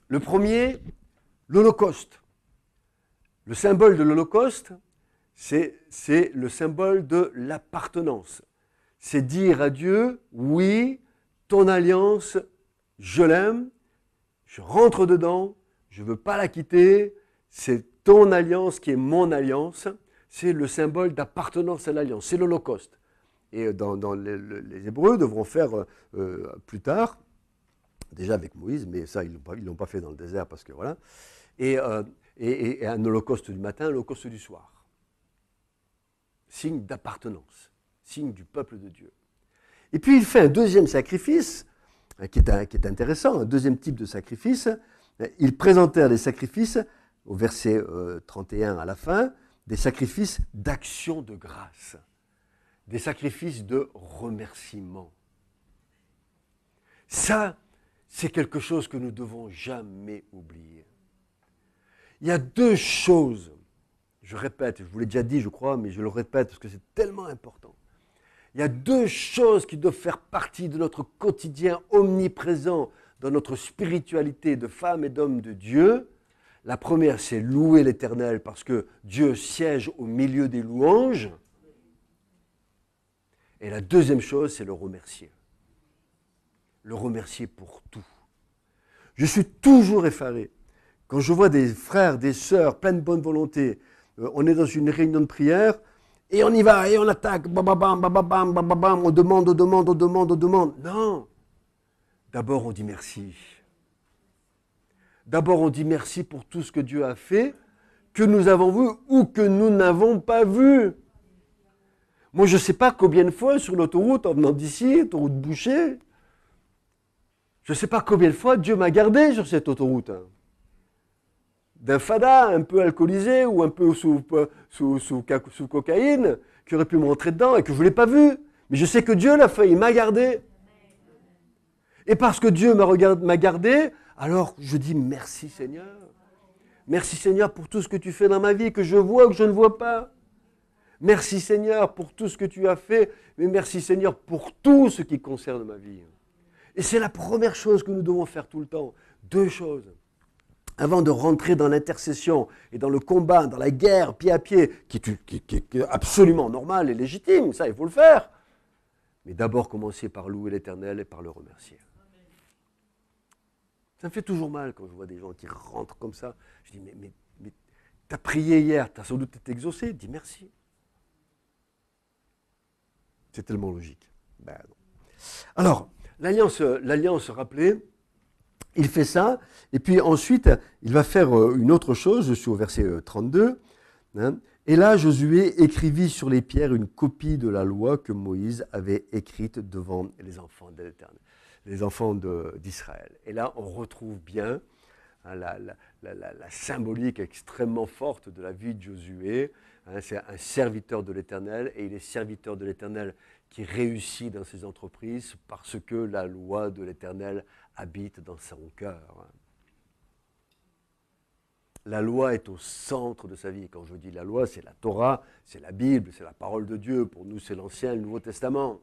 Le premier, l'holocauste. Le symbole de l'holocauste, c'est le symbole de l'appartenance. C'est dire à Dieu, oui, ton alliance, je l'aime, je rentre dedans, je ne veux pas la quitter, c'est ton alliance qui est mon alliance, c'est le symbole d'appartenance à l'alliance, c'est l'holocauste. et dans les Hébreux devront faire plus tard, déjà avec Moïse, mais ça, ils ne l'ont pas fait dans le désert parce que voilà, et un holocauste du matin, un holocauste du soir. Signe d'appartenance, signe du peuple de Dieu. Et puis il fait un deuxième sacrifice, qui est intéressant, un deuxième type de sacrifice. Ils présentèrent les sacrifices, au verset 31 à la fin, des sacrifices d'action de grâce, des sacrifices de remerciement. Ça, c'est quelque chose que nous ne devons jamais oublier. Il y a deux choses, je répète, je vous l'ai déjà dit je crois, mais je le répète parce que c'est tellement important. Il y a deux choses qui doivent faire partie de notre quotidien omniprésent, dans notre spiritualité de femme et d'homme de Dieu. La première, c'est louer l'Éternel parce que Dieu siège au milieu des louanges. Et la deuxième chose, c'est le remercier. Le remercier pour tout. Je suis toujours effaré quand je vois des frères, des sœurs pleins de bonne volonté. On est dans une réunion de prière et on y va et on attaque. Bababam, bababam, bababam, on demande. Non. D'abord, on dit merci. D'abord, on dit merci pour tout ce que Dieu a fait, que nous avons vu ou que nous n'avons pas vu. Moi, je ne sais pas combien de fois sur l'autoroute, en venant d'ici, autoroute bouchée, je ne sais pas combien de fois Dieu m'a gardé sur cette autoroute. D'un fada un peu alcoolisé ou un peu sous cocaïne, qui aurait pu me rentrer dedans et que je ne l'ai pas vu. Mais je sais que Dieu l'a fait, il m'a gardé. Et parce que Dieu m'a gardé, alors je dis merci Seigneur. Merci Seigneur pour tout ce que tu fais dans ma vie, que je vois ou que je ne vois pas. Merci Seigneur pour tout ce que tu as fait, mais merci Seigneur pour tout ce qui concerne ma vie. Et c'est la première chose que nous devons faire tout le temps. Deux choses. Avant de rentrer dans l'intercession et dans le combat, dans la guerre, pied à pied, qui est absolument normal et légitime, ça il faut le faire. Mais d'abord commencer par louer l'Éternel et par le remercier. Ça me fait toujours mal quand je vois des gens qui rentrent comme ça. Je dis, mais tu as prié hier, tu as sans doute été exaucé, dis merci. C'est tellement logique. Ben non. Alors, l'alliance rappelée, il fait ça, et puis ensuite, il va faire une autre chose, je suis au verset 32, hein, et là, Josué écrivit sur les pierres une copie de la loi que Moïse avait écrite devant les enfants de l'Éternel, les enfants d'Israël. Et là, on retrouve bien hein, la symbolique extrêmement forte de la vie de Josué. Hein, c'est un serviteur de l'Éternel, et il est serviteur de l'Éternel qui réussit dans ses entreprises parce que la loi de l'Éternel habite dans son cœur. La loi est au centre de sa vie. Quand je dis la loi, c'est la Torah, c'est la Bible, c'est la parole de Dieu. Pour nous, c'est l'Ancien et le Nouveau Testament.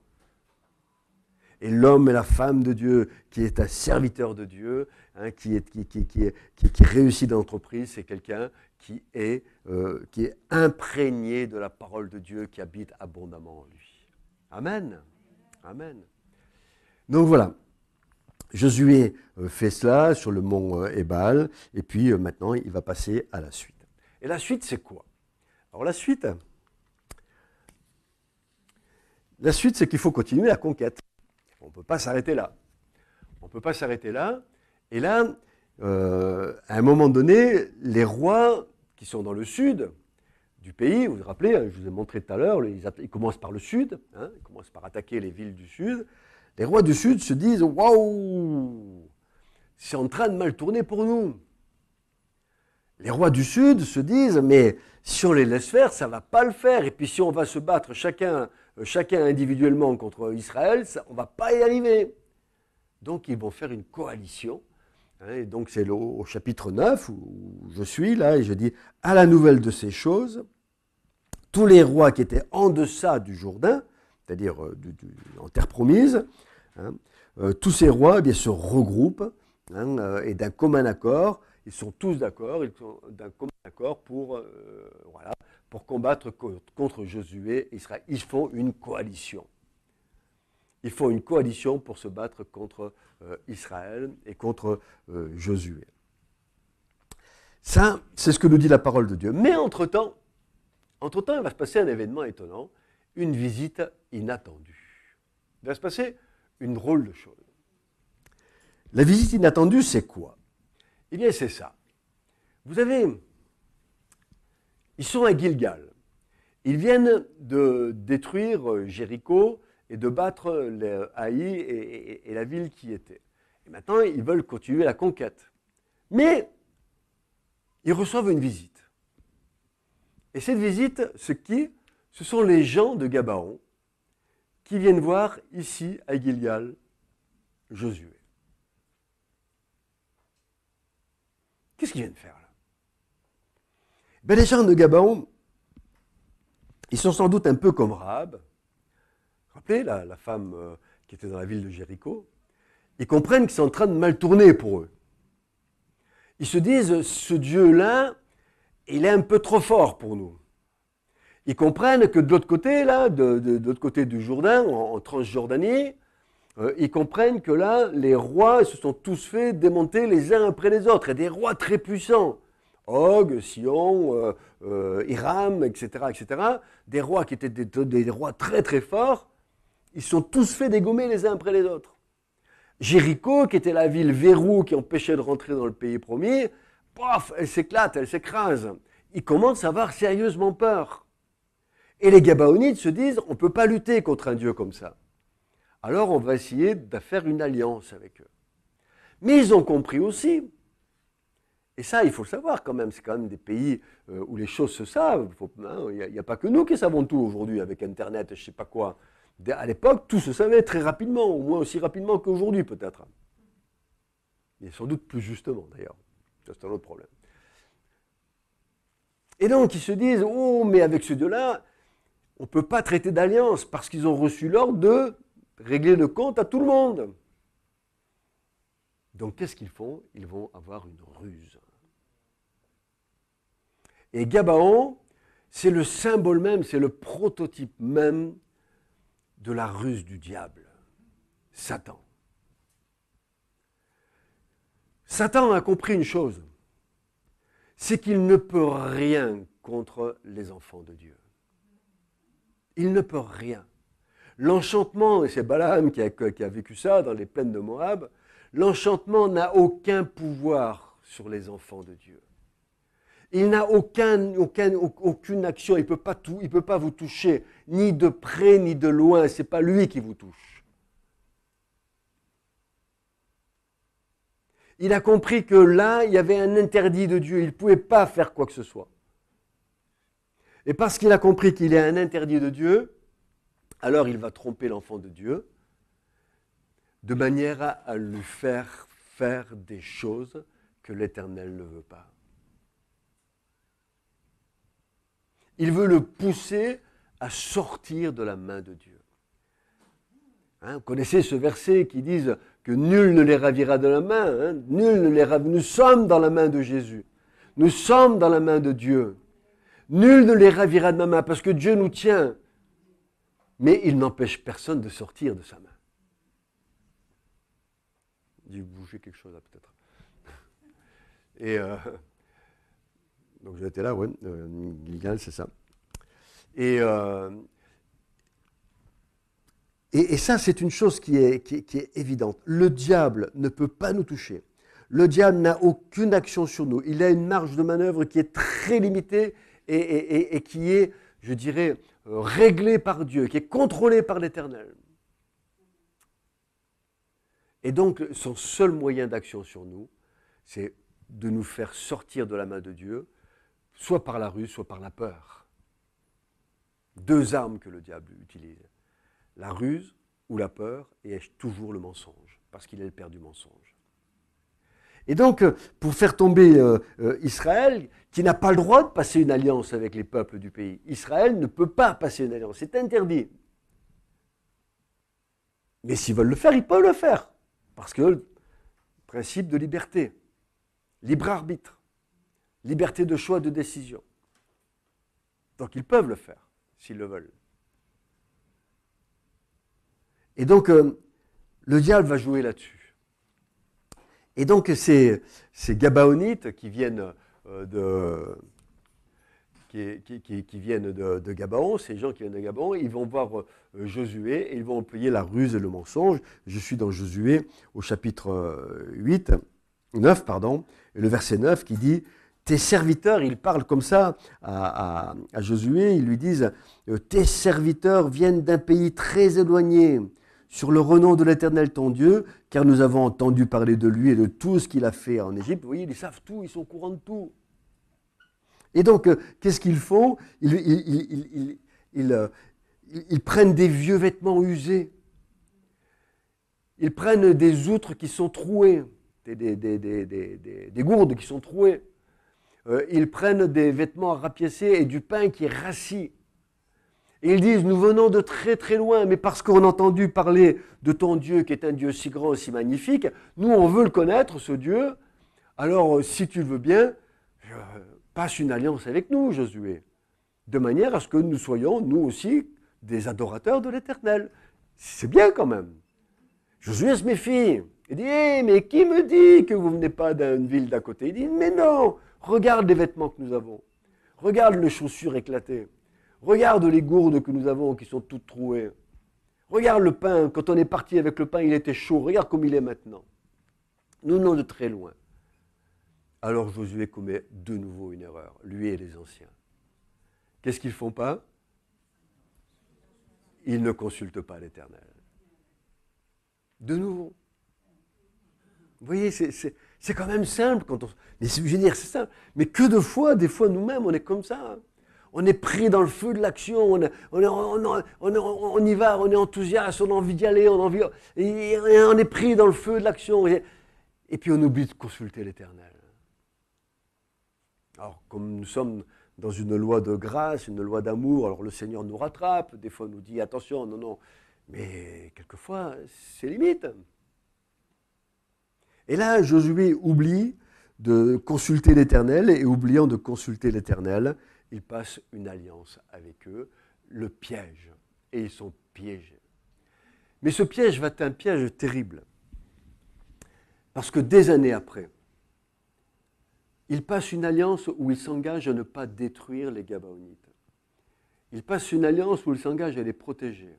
Et l'homme et la femme de Dieu, qui est un serviteur de Dieu, hein, qui réussit dans l'entreprise, c'est quelqu'un qui est imprégné de la parole de Dieu, qui habite abondamment en lui. Amen. Amen. Donc voilà. Josué fait cela sur le mont Ébal, et puis maintenant il va passer à la suite. Et la suite, c'est quoi? Alors la suite, c'est qu'il faut continuer la conquête. On ne peut pas s'arrêter là. On ne peut pas s'arrêter là. Et là, à un moment donné, les rois qui sont dans le sud du pays, vous vous rappelez, hein, je vous ai montré tout à l'heure, ils commencent par le sud, hein, ils commencent par attaquer les villes du sud. Les rois du Sud se disent « Waouh, c'est en train de mal tourner pour nous ». Les rois du Sud se disent « Mais si on les laisse faire, ça ne va pas le faire. Et puis si on va se battre chacun individuellement contre Israël, on ne va pas y arriver. » Donc ils vont faire une coalition. Hein, et donc c'est au chapitre 9 où je suis là et je dis « À la nouvelle de ces choses, tous les rois qui étaient en deçà du Jourdain, c'est-à-dire en terre promise, hein, tous ces rois eh bien, se regroupent hein, et d'un commun accord, ils sont tous d'accord, ils sont d'un commun accord pour combattre contre Josué et Israël. Ils font une coalition. Ils font une coalition pour se battre contre Israël et contre Josué. Ça, c'est ce que nous dit la parole de Dieu. Mais entre-temps, il va se passer un événement étonnant. une visite inattendue. Il va se passer une drôle de chose. La visite inattendue, c'est quoi? Eh bien, c'est ça. Vous avez... Ils sont à Gilgal. Ils viennent de détruire Jéricho et de battre les Haï et la ville qui était. Et maintenant, ils veulent continuer la conquête. Mais ils reçoivent une visite. Et cette visite, c'est qui? Ce sont les gens de Gabaon qui viennent voir ici, à Gilgal, Josué. Qu'est-ce qu'ils viennent faire là? Ben, les gens de Gabaon, ils sont sans doute un peu comme Rahab. Vous vous rappelez, la femme qui était dans la ville de Jéricho? Ils comprennent que c'est en train de mal tourner pour eux. Ils se disent, ce Dieu-là, il est un peu trop fort pour nous. Ils comprennent que de l'autre côté, là, de l'autre côté du Jourdain, en Transjordanie, ils comprennent que là, les rois se sont tous fait démonter les uns après les autres, et des rois très puissants. Og, Sion, Hiram, etc., etc., des rois qui étaient des rois très très forts, ils sont tous fait dégommer les uns après les autres. Jéricho, qui était la ville verrou qui empêchait de rentrer dans le pays promis, pof, elle s'éclate, elle s'écrase. Ils commencent à avoir sérieusement peur. Et les Gabaonites se disent, on ne peut pas lutter contre un Dieu comme ça. Alors on va essayer de faire une alliance avec eux. Mais ils ont compris aussi, et ça il faut le savoir quand même, c'est quand même des pays où les choses se savent. Il n'y a pas que nous qui savons tout aujourd'hui avec Internet, je ne sais pas quoi. À l'époque, tout se savait très rapidement, au moins aussi rapidement qu'aujourd'hui peut-être. Et sans doute plus justement d'ailleurs. Ça, c'est un autre problème. Et donc ils se disent, oh mais avec ce Dieu-là, on ne peut pas traiter d'alliance parce qu'ils ont reçu l'ordre de régler le compte à tout le monde. Donc qu'est-ce qu'ils font? Ils vont avoir une ruse. Et Gabaon, c'est le symbole même, c'est le prototype même de la ruse du diable, Satan. Satan a compris une chose, c'est qu'il ne peut rien contre les enfants de Dieu. Il ne peut rien. L'enchantement, et c'est Balaam qui a vécu ça dans les plaines de Moab, l'enchantement n'a aucun pouvoir sur les enfants de Dieu. Il n'a aucune action, il ne peut pas vous toucher, ni de près ni de loin, ce n'est pas lui qui vous touche. Il a compris que là, il y avait un interdit de Dieu, il ne pouvait pas faire quoi que ce soit. Et parce qu'il a compris qu'il y a un interdit de Dieu, alors il va tromper l'enfant de Dieu, de manière à lui faire faire des choses que l'Éternel ne veut pas. Il veut le pousser à sortir de la main de Dieu. Hein, vous connaissez ce verset qui dit que nul ne les ravira de la main. Hein, nul ne les ravira. Nous sommes dans la main de Jésus. Nous sommes dans la main de Dieu. Nul ne les ravira de ma main parce que Dieu nous tient. Mais il n'empêche personne de sortir de sa main. J'ai bougé quelque chose là peut-être. Et donc j'étais là, ouais, Gilgal, c'est ça. Et ça, c'est une chose qui est évidente. Le diable ne peut pas nous toucher. Le diable n'a aucune action sur nous. Il a une marge de manœuvre qui est très limitée et qui est, je dirais, réglée par Dieu, qui est contrôlée par l'Éternel. Et donc, son seul moyen d'action sur nous, c'est de nous faire sortir de la main de Dieu, soit par la ruse, soit par la peur. Deux armes que le diable utilise. La ruse ou la peur, et toujours le mensonge, parce qu'il est le père du mensonge. Et donc, pour faire tomber Israël, qui n'a pas le droit de passer une alliance avec les peuples du pays, Israël ne peut pas passer une alliance, c'est interdit. Mais s'ils veulent le faire, ils peuvent le faire, parce que le principe de liberté, libre arbitre, liberté de choix, de décision. Donc ils peuvent le faire, s'ils le veulent. Et donc, le diable va jouer là-dessus. Et donc, ces Gabaonites qui viennent qui viennent de Gabaon, ces gens qui viennent de Gabaon, ils vont voir Josué et ils vont employer la ruse et le mensonge. Je suis dans Josué au chapitre 9, et le verset 9 qui dit « Tes serviteurs », ils parlent comme ça à Josué, ils lui disent « Tes serviteurs viennent d'un pays très éloigné, sur le renom de l'Éternel ton Dieu, car nous avons entendu parler de lui et de tout ce qu'il a fait en Égypte. » Vous voyez, ils savent tout, ils sont au courant de tout. Et donc, qu'est-ce qu'ils font ? Ils prennent des vieux vêtements usés. Ils prennent des outres qui sont trouées, des gourdes qui sont trouées. Ils prennent des vêtements rapiécés et du pain qui est rassis. Et ils disent, nous venons de très très loin, mais parce qu'on a entendu parler de ton Dieu qui est un Dieu si grand, si magnifique, nous on veut le connaître, ce Dieu. Alors, si tu le veux bien, passe une alliance avec nous, Josué, de manière à ce que nous soyons, nous aussi, des adorateurs de l'Éternel. C'est bien quand même. Josué se méfie. Il dit, mais qui me dit que vous ne venez pas d'une ville d'à côté ? Il dit, mais non, regarde les vêtements que nous avons. Regarde les chaussures éclatées. Regarde les gourdes que nous avons qui sont toutes trouées. Regarde le pain. Quand on est parti avec le pain, il était chaud. Regarde comme il est maintenant. Nous venons de très loin. Alors Josué commet de nouveau une erreur, lui et les anciens. Qu'est-ce qu'ils ne font pas ? Ils ne consultent pas l'Éternel. De nouveau. Vous voyez, c'est quand même simple. Mais je veux dire, c'est simple. Mais que de fois, des fois nous-mêmes, on est comme ça. On est pris dans le feu de l'action, on y va, on est enthousiaste, on a envie d'y aller, on est pris dans le feu de l'action. Et puis on oublie de consulter l'Éternel. Alors, comme nous sommes dans une loi de grâce, une loi d'amour, alors le Seigneur nous rattrape, des fois nous dit attention, non, mais quelquefois c'est limite. Et là, Josué oublie de consulter l'Éternel, et oubliant de consulter l'Éternel, il passe une alliance avec eux, le piège, et ils sont piégés. Mais ce piège va être un piège terrible, parce que des années après, il passe une alliance où il s'engage à ne pas détruire les Gabaonites. Il passe une alliance où il s'engage à les protéger.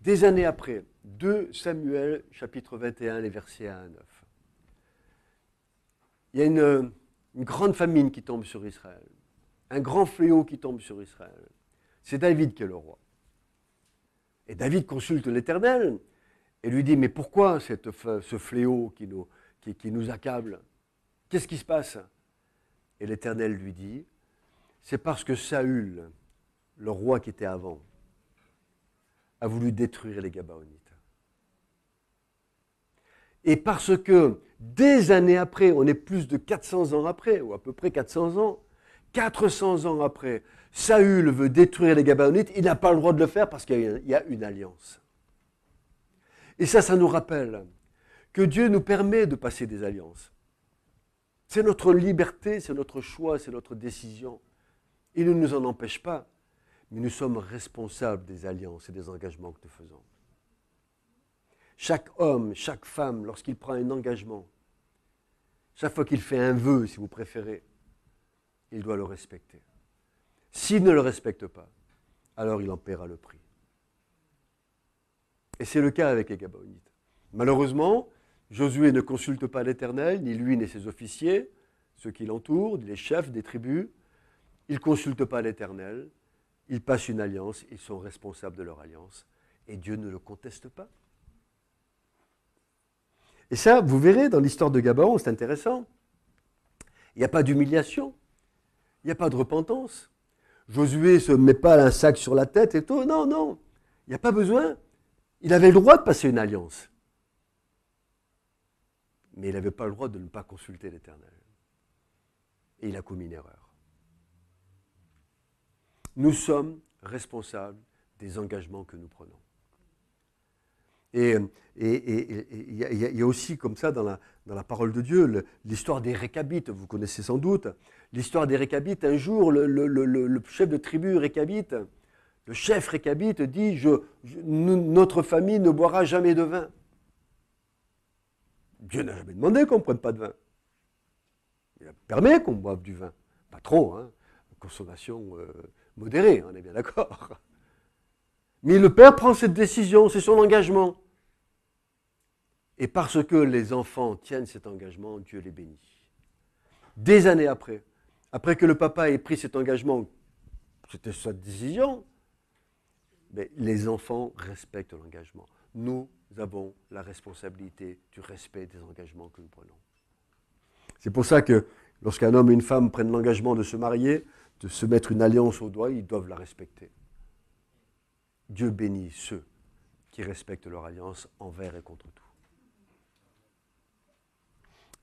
Des années après, 2 Samuel, chapitre 21, les versets 1 à 9. Il y a une grande famine qui tombe sur Israël. Un grand fléau qui tombe sur Israël. C'est David qui est le roi. Et David consulte l'Éternel et lui dit, mais pourquoi ce fléau qui nous accable? Qu'est-ce qui se passe? Et l'Éternel lui dit, c'est parce que Saül, le roi qui était avant, a voulu détruire les Gabaonites. Et parce que des années après, on est plus de 400 ans après, ou à peu près 400 ans, 400 ans après, Saül veut détruire les Gabaonites, il n'a pas le droit de le faire parce qu'il y a une alliance. Et ça nous rappelle que Dieu nous permet de passer des alliances. C'est notre liberté, c'est notre choix, c'est notre décision. Il ne nous en empêche pas, mais nous sommes responsables des alliances et des engagements que nous faisons. Chaque homme, chaque femme, lorsqu'il prend un engagement, chaque fois qu'il fait un vœu, si vous préférez, il doit le respecter. S'il ne le respecte pas, alors il en paiera le prix. Et c'est le cas avec les Gabaonites. Malheureusement, Josué ne consulte pas l'Éternel, ni lui ni ses officiers, ceux qui l'entourent, les chefs des tribus. Ils ne consultent pas l'Éternel, ils passent une alliance, ils sont responsables de leur alliance, et Dieu ne le conteste pas. Et ça, vous verrez, dans l'histoire de Gabaon, c'est intéressant. Il n'y a pas d'humiliation, il n'y a pas de repentance. Josué ne se met pas un sac sur la tête et tout, non, il n'y a pas besoin. Il avait le droit de passer une alliance. Mais il n'avait pas le droit de ne pas consulter l'Éternel. Et il a commis une erreur. Nous sommes responsables des engagements que nous prenons. Et il y a aussi comme ça dans la parole de Dieu, l'histoire des Récabites, vous connaissez sans doute. L'histoire des Récabites, un jour, le chef de tribu Récabite, le chef Récabite dit, notre famille ne boira jamais de vin. Dieu n'a jamais demandé qu'on ne prenne pas de vin. Il permet qu'on boive du vin. Pas trop, hein. Consommation modérée, on est bien d'accord. Mais le père prend cette décision, c'est son engagement. Et parce que les enfants tiennent cet engagement, Dieu les bénit. Des années après que le papa ait pris cet engagement, c'était sa décision, mais les enfants respectent l'engagement. Nous avons la responsabilité du respect des engagements que nous prenons. C'est pour ça que lorsqu'un homme et une femme prennent l'engagement de se marier, de se mettre une alliance au doigt, ils doivent la respecter. Dieu bénit ceux qui respectent leur alliance envers et contre tout.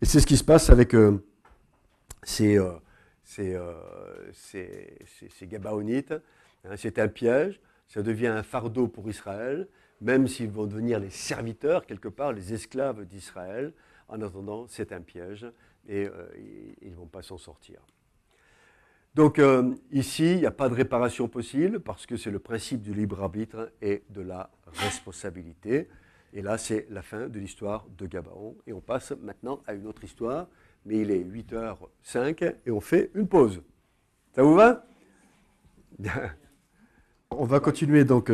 Et c'est ce qui se passe avec ces Gabaonites. C'est un piège, ça devient un fardeau pour Israël, même s'ils vont devenir les serviteurs, quelque part, les esclaves d'Israël. En attendant, c'est un piège et ils ne vont pas s'en sortir. Donc ici, il n'y a pas de réparation possible parce que c'est le principe du libre arbitre et de la responsabilité. Et là, c'est la fin de l'histoire de Gabaon. Et on passe maintenant à une autre histoire, mais il est 8h05 et on fait une pause. Ça vous va? On va continuer donc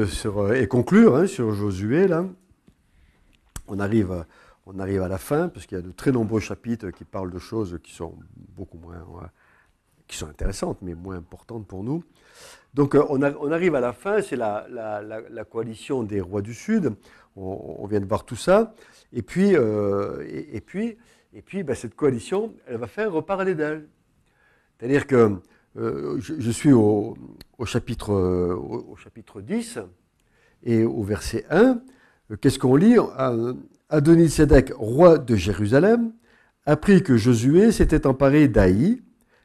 et conclure sur Josué. Là. On arrive à la fin, parce qu'il y a de très nombreux chapitres qui parlent de choses qui sont beaucoup moins... qui sont intéressantes, mais moins importantes pour nous. Donc on arrive à la fin, c'est la coalition des rois du Sud. On vient de voir tout ça. Et puis cette coalition, elle va faire reparler d'elle. C'est-à-dire que je suis au chapitre 10 et au verset 1. Qu'est-ce qu'on lit? Adoni-Sédec, roi de Jérusalem, apprit que Josué s'était emparé d'Aï,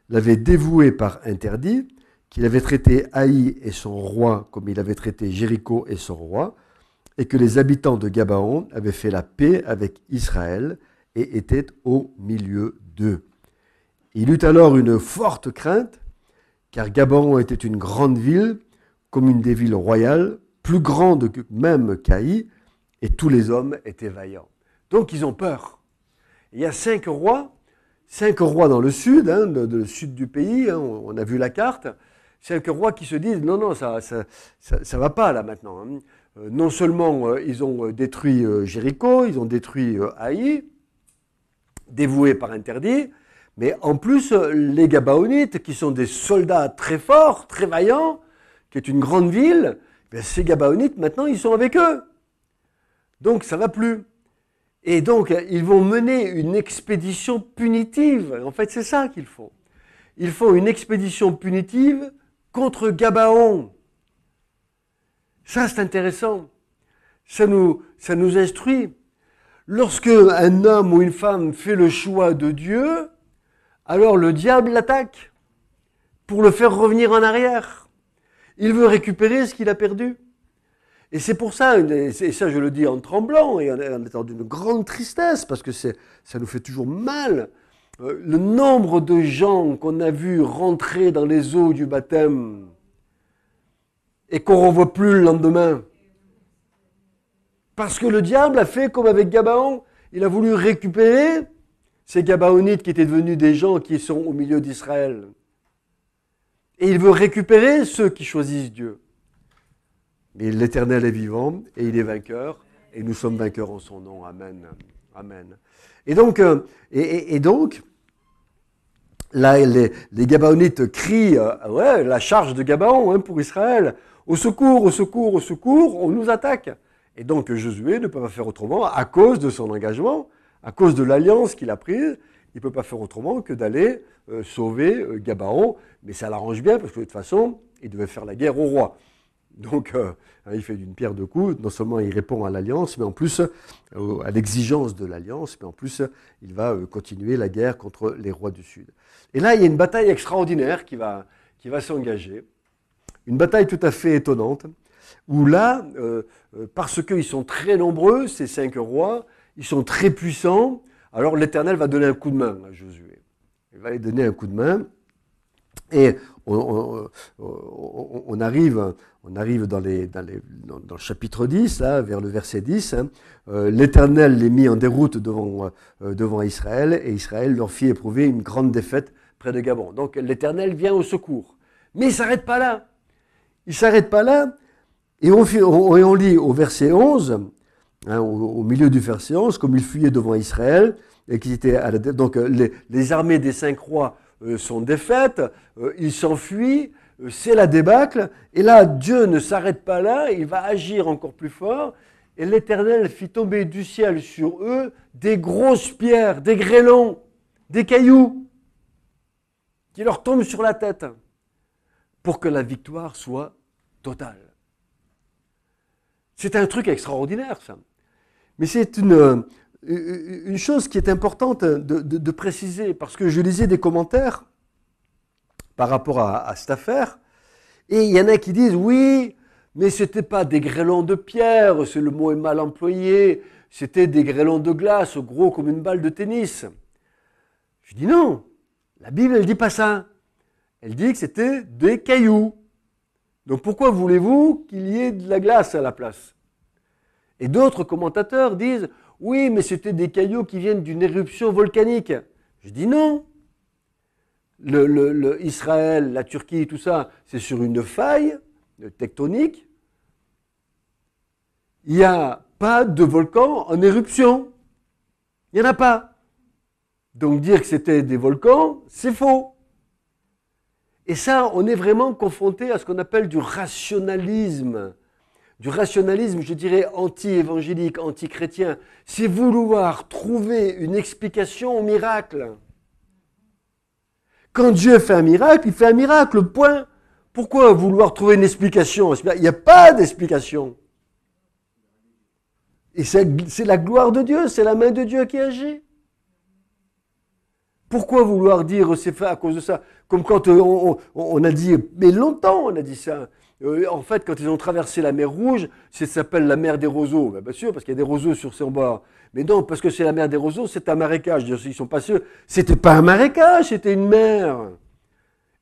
l'avait dévoué par interdit, qu'il avait traité Haï et son roi comme il avait traité Jéricho et son roi, et que les habitants de Gabaon avaient fait la paix avec Israël et étaient au milieu d'eux. Il eut alors une forte crainte, car Gabaon était une grande ville, comme une des villes royales, plus grande même qu'Haï, et tous les hommes étaient vaillants. Donc ils ont peur. Il y a 5 rois dans le sud, le sud du pays, on a vu la carte, 5 rois qui se disent non, ça va pas là maintenant. Non seulement ils ont détruit Jéricho, ils ont détruit Haï, dévoués par interdit, mais en plus les Gabaonites, qui sont des soldats très forts, très vaillants, qui est une grande ville, ces Gabaonites maintenant ils sont avec eux. Donc ça ne va plus. Et donc, ils vont mener une expédition punitive. En fait, c'est ça qu'ils font. Ils font une expédition punitive contre Gabaon. Ça, c'est intéressant. Ça nous instruit. Lorsque un homme ou une femme fait le choix de Dieu, alors le diable l'attaque pour le faire revenir en arrière. Il veut récupérer ce qu'il a perdu. Et c'est pour ça, et ça je le dis en tremblant et en étant d'une grande tristesse, parce que ça nous fait toujours mal, le nombre de gens qu'on a vus rentrer dans les eaux du baptême et qu'on ne revoit plus le lendemain. Parce que le diable a fait comme avec Gabaon, il a voulu récupérer ces Gabaonites qui étaient devenus des gens qui sont au milieu d'Israël. Et il veut récupérer ceux qui choisissent Dieu. Mais l'Éternel est vivant et il est vainqueur, et nous sommes vainqueurs en son nom. Amen. Amen. Et donc là, les Gabaonites crient la charge de Gabaon pour Israël. Au secours, au secours, au secours, on nous attaque. Et donc Josué ne peut pas faire autrement, à cause de son engagement, à cause de l'alliance qu'il a prise, il ne peut pas faire autrement que d'aller sauver Gabaon. Mais ça l'arrange bien, parce que de toute façon, il devait faire la guerre au roi. Donc, il fait d'une pierre deux coups. Non seulement il répond à l'alliance, mais en plus, à l'exigence de l'alliance, mais en plus, il va continuer la guerre contre les rois du Sud. Et là, il y a une bataille extraordinaire qui va s'engager. Une bataille tout à fait étonnante, où là, parce qu'ils sont très nombreux, ces 5 rois, ils sont très puissants, alors l'Éternel va donner un coup de main à Josué. Il va lui donner un coup de main, et on arrive dans le chapitre 10, là, vers le verset 10. L'Éternel les mit en déroute devant Israël, et Israël leur fit éprouver une grande défaite près de Gabon. Donc l'Éternel vient au secours. Mais il ne s'arrête pas là. Il ne s'arrête pas là. Et on lit au verset 11, hein, au milieu du verset 11, comme il fuyait devant Israël, et qui était donc les armées des 5 rois sont défaites, ils s'enfuient, c'est la débâcle, et là Dieu ne s'arrête pas là, il va agir encore plus fort, et l'Éternel fit tomber du ciel sur eux des grosses pierres, des grêlons, des cailloux, qui leur tombent sur la tête, pour que la victoire soit totale. C'est un truc extraordinaire, ça. Mais c'est une chose qui est importante de préciser, parce que je lisais des commentaires par rapport à cette affaire, et il y en a qui disent, oui, mais ce n'était pas des grêlons de pierre, le mot est mal employé, c'était des grêlons de glace, gros comme une balle de tennis. Je dis non, la Bible, elle ne dit pas ça. Elle dit que c'était des cailloux. Donc pourquoi voulez-vous qu'il y ait de la glace à la place? Et d'autres commentateurs disent, oui, mais c'était des cailloux qui viennent d'une éruption volcanique. Je dis non. Israël, la Turquie, tout ça, c'est sur une faille tectonique. Il n'y a pas de volcan en éruption. Il n'y en a pas. Donc dire que c'était des volcans, c'est faux. Et ça, on est vraiment confronté à ce qu'on appelle du rationalisme. Du rationalisme, je dirais, anti-évangélique, anti-chrétien. C'est vouloir trouver une explication au miracle. Quand Dieu fait un miracle, il fait un miracle, point. Pourquoi vouloir trouver une explication? Il n'y a pas d'explication. Et c'est la gloire de Dieu, c'est la main de Dieu qui agit. Pourquoi vouloir dire c'est fait à cause de ça? Comme quand on a dit, mais longtemps on a dit ça. En fait, quand ils ont traversé la mer Rouge, ça s'appelle la mer des roseaux. Bien sûr, parce qu'il y a des roseaux sur son bord. Mais non, parce que c'est la mer des roseaux, c'est un marécage. Ils sont passés. C'était pas un marécage, c'était une mer.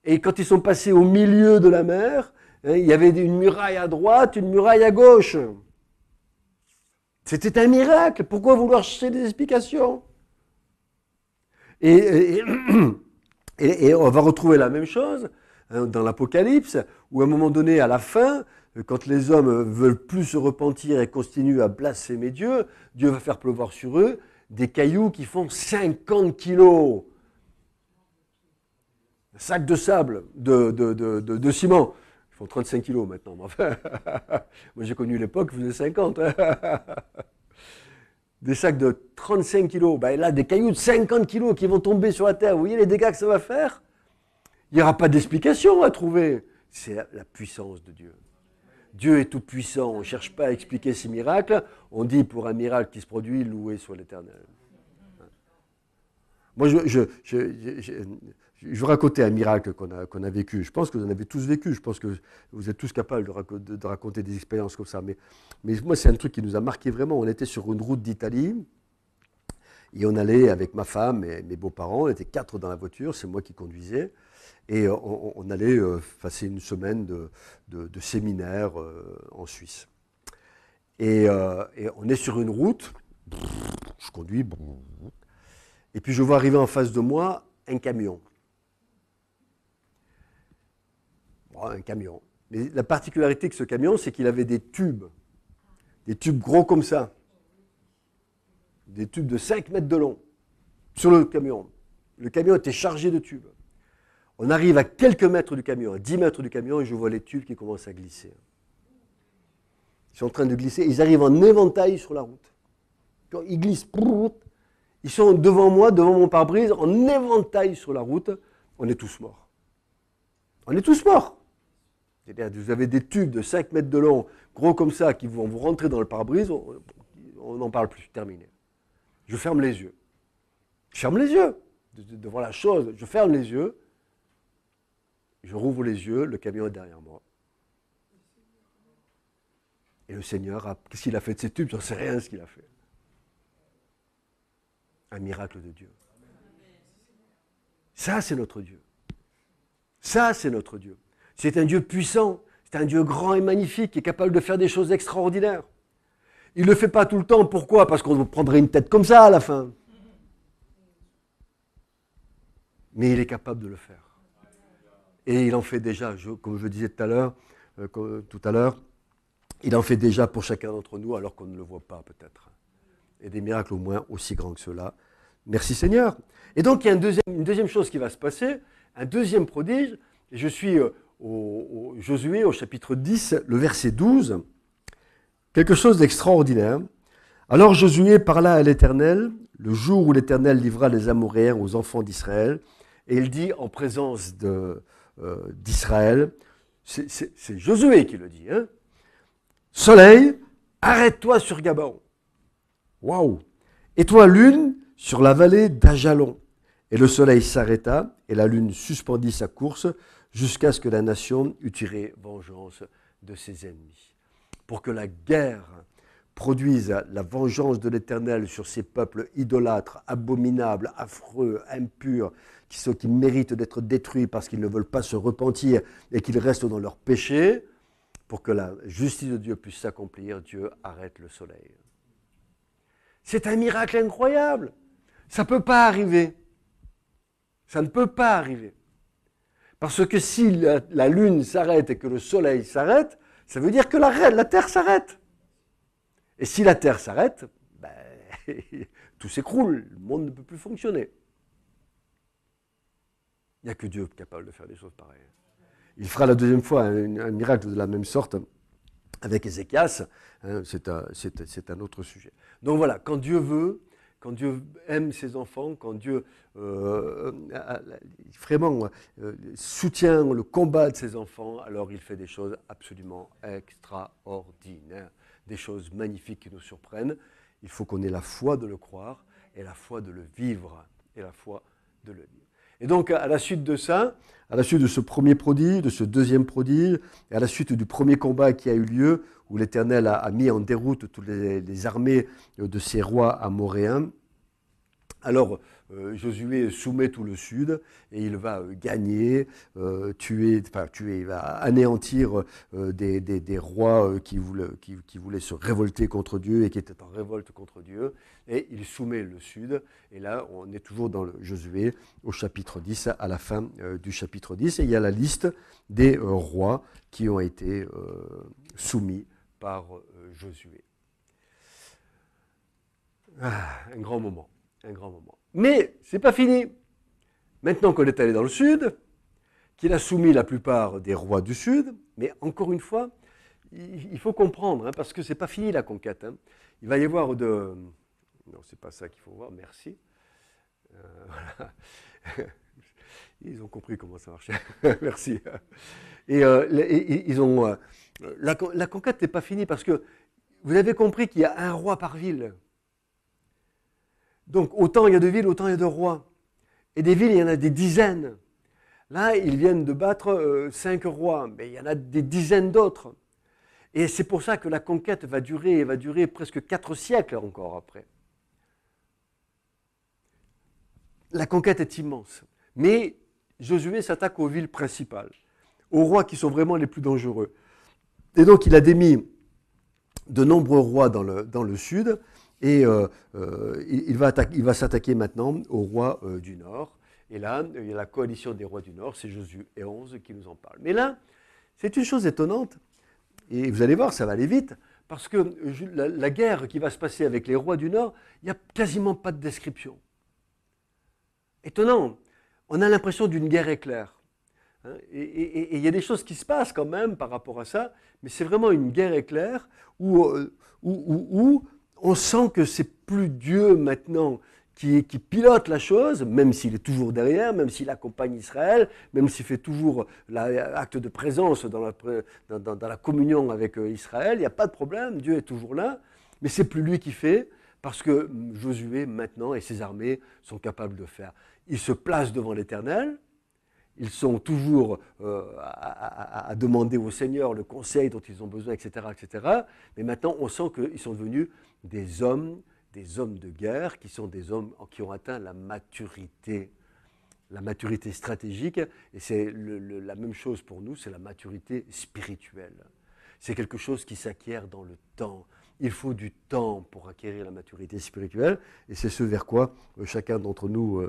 Et quand ils sont passés au milieu de la mer, hein, il y avait une muraille à droite, une muraille à gauche. C'était un miracle. Pourquoi vouloir chercher des explications? Et on va retrouver la même chose hein, dans l'Apocalypse, où à un moment donné, à la fin, quand les hommes veulent plus se repentir et continuent à blasphémer Dieu, Dieu va faire pleuvoir sur eux des cailloux qui font 50 kilos. Un sac de sable, de ciment. Ils font 35 kilos maintenant. Enfin, moi j'ai connu l'époque, ils faisaient 50. Des sacs de 35 kilos. Ben là, des cailloux de 50 kilos qui vont tomber sur la terre. Vous voyez les dégâts que ça va faire? Il n'y aura pas d'explication à trouver. C'est la puissance de Dieu. Dieu est tout puissant. On ne cherche pas à expliquer ses miracles. On dit pour un miracle qui se produit, loué soit l'Éternel. Moi, je vous racontais un miracle qu'on a vécu. Je pense que vous en avez tous vécu. Je pense que vous êtes tous capables de raconter des expériences comme ça. Mais moi, c'est un truc qui nous a marqué vraiment. On était sur une route d'Italie et on allait avec ma femme et mes beaux-parents. On était 4 dans la voiture. C'est moi qui conduisais. Et on allait passer une semaine de séminaire en Suisse. Et on est sur une route. Je conduis. Et puis je vois arriver en face de moi un camion. Bon, un camion. Mais la particularité de ce camion, c'est qu'il avait des tubes gros comme ça. Des tubes de 5 mètres de long sur le camion. Le camion était chargé de tubes. On arrive à quelques mètres du camion, à 10 mètres du camion, et je vois les tubes qui commencent à glisser. Ils sont en train de glisser, ils arrivent en éventail sur la route. Quand ils glissent, ils sont devant moi, devant mon pare-brise, en éventail sur la route. On est tous morts. On est tous morts. C'est-à-dire, vous avez des tubes de 5 mètres de long, gros comme ça, qui vont vous rentrer dans le pare-brise, on n'en parle plus, terminé. Je ferme les yeux. Je ferme les yeux devant la chose. Je ferme les yeux. Je rouvre les yeux, le camion est derrière moi. Et le Seigneur, qu'est-ce qu'il a fait de ces tubes? Je ne sais rien ce qu'il a fait. Un miracle de Dieu. Ça, c'est notre Dieu. Ça, c'est notre Dieu. C'est un Dieu puissant, c'est un Dieu grand et magnifique qui est capable de faire des choses extraordinaires. Il ne le fait pas tout le temps. Pourquoi? Parce qu'on prendrait une tête comme ça à la fin. mais il est capable de le faire. Et il en fait déjà, comme je disais tout à l'heure, il en fait déjà pour chacun d'entre nous alors qu'on ne le voit pas peut-être. Et des miracles au moins aussi grands que ceux-là. Merci Seigneur. Et donc il y a une deuxième chose qui va se passer, un deuxième prodige. Et je suis au Josué au chapitre 10, le verset 12. Quelque chose d'extraordinaire. Alors Josué parla à l'Éternel le jour où l'Éternel livra les Amoréens aux enfants d'Israël. Et il dit en présence d'Israël, c'est Josué qui le dit, hein, Soleil, arrête-toi sur Gabaon. Waouh! Et toi, lune, sur la vallée d'Ajalon. Et le soleil s'arrêta, et la lune suspendit sa course, jusqu'à ce que la nation eût tiré vengeance de ses ennemis. Pour que la guerre produise la vengeance de l'Éternel sur ces peuples idolâtres, abominables, affreux, impurs, qui méritent d'être détruits parce qu'ils ne veulent pas se repentir et qu'ils restent dans leur péché, pour que la justice de Dieu puisse s'accomplir, Dieu arrête le soleil. C'est un miracle incroyable. Ça ne peut pas arriver. Ça ne peut pas arriver. Parce que si la lune s'arrête et que le soleil s'arrête, ça veut dire que la terre s'arrête. Et si la terre s'arrête, ben, tout s'écroule, le monde ne peut plus fonctionner. Il n'y a que Dieu capable de faire des choses pareilles. Il fera la deuxième fois un miracle de la même sorte avec Ézéchias, hein, c'est un autre sujet. Donc voilà, quand Dieu veut, quand Dieu aime ses enfants, quand Dieu vraiment soutient le combat de ses enfants, alors il fait des choses absolument extraordinaires, des choses magnifiques qui nous surprennent. Il faut qu'on ait la foi de le croire et la foi de le vivre, et la foi de le vivre. Et donc, à la suite de ça, à la suite de ce premier prodige, de ce deuxième prodige, et à la suite du premier combat qui a eu lieu, où l'Éternel a mis en déroute toutes les armées de ces rois amoréens, alors Josué soumet tout le sud et il va gagner, il va anéantir des rois qui voulaient se révolter contre Dieu et qui étaient en révolte contre Dieu. Et il soumet le sud. Et là, on est toujours dans le Josué au chapitre 10, à la fin du chapitre 10. Et il y a la liste des rois qui ont été soumis par Josué. Un grand moment. Un grand moment. Mais ce n'est pas fini. Maintenant qu'on est allé dans le sud, qu'il a soumis la plupart des rois du sud, mais encore une fois, il faut comprendre, hein, parce que ce n'est pas fini la conquête. Hein. Il va y avoir de... Non, ce n'est pas ça qu'il faut voir, merci. Voilà. Ils ont compris comment ça marchait. Merci. Et ils ont... la conquête n'est pas finie parce que vous avez compris qu'il y a un roi par ville. Donc, autant il y a de villes, autant il y a de rois. Et des villes, il y en a des dizaines. Là, ils viennent de battre 5 rois, mais il y en a des dizaines d'autres. Et c'est pour ça que la conquête va durer presque 4 siècles encore après. La conquête est immense. Mais Josué s'attaque aux villes principales, aux rois qui sont vraiment les plus dangereux. Et donc, il a démis de nombreux rois dans le sud, et il va s'attaquer maintenant aux rois du nord. Et là, il y a la coalition des rois du nord, c'est Josué 11 qui nous en parle. Mais là, c'est une chose étonnante, et vous allez voir, ça va aller vite, parce que la guerre qui va se passer avec les rois du nord, il n'y a quasiment pas de description. Étonnant, on a l'impression d'une guerre éclair. Hein, et il y a des choses qui se passent quand même par rapport à ça, mais c'est vraiment une guerre éclair où on sent que c'est plus Dieu maintenant qui pilote la chose, même s'il est toujours derrière, même s'il accompagne Israël, même s'il fait toujours l'acte de présence dans la communion avec Israël, il n'y a pas de problème, Dieu est toujours là, mais c'est plus lui qui fait, parce que Josué maintenant et ses armées sont capables de faire. Ils se placent devant l'Éternel, ils sont toujours à demander au Seigneur le conseil dont ils ont besoin, etc., etc. Mais maintenant, on sent qu'ils sont devenus des hommes de guerre, qui sont des hommes qui ont atteint la maturité stratégique. Et c'est la même chose pour nous, c'est la maturité spirituelle. C'est quelque chose qui s'acquiert dans le temps. Il faut du temps pour acquérir la maturité spirituelle, et c'est ce vers quoi chacun d'entre nous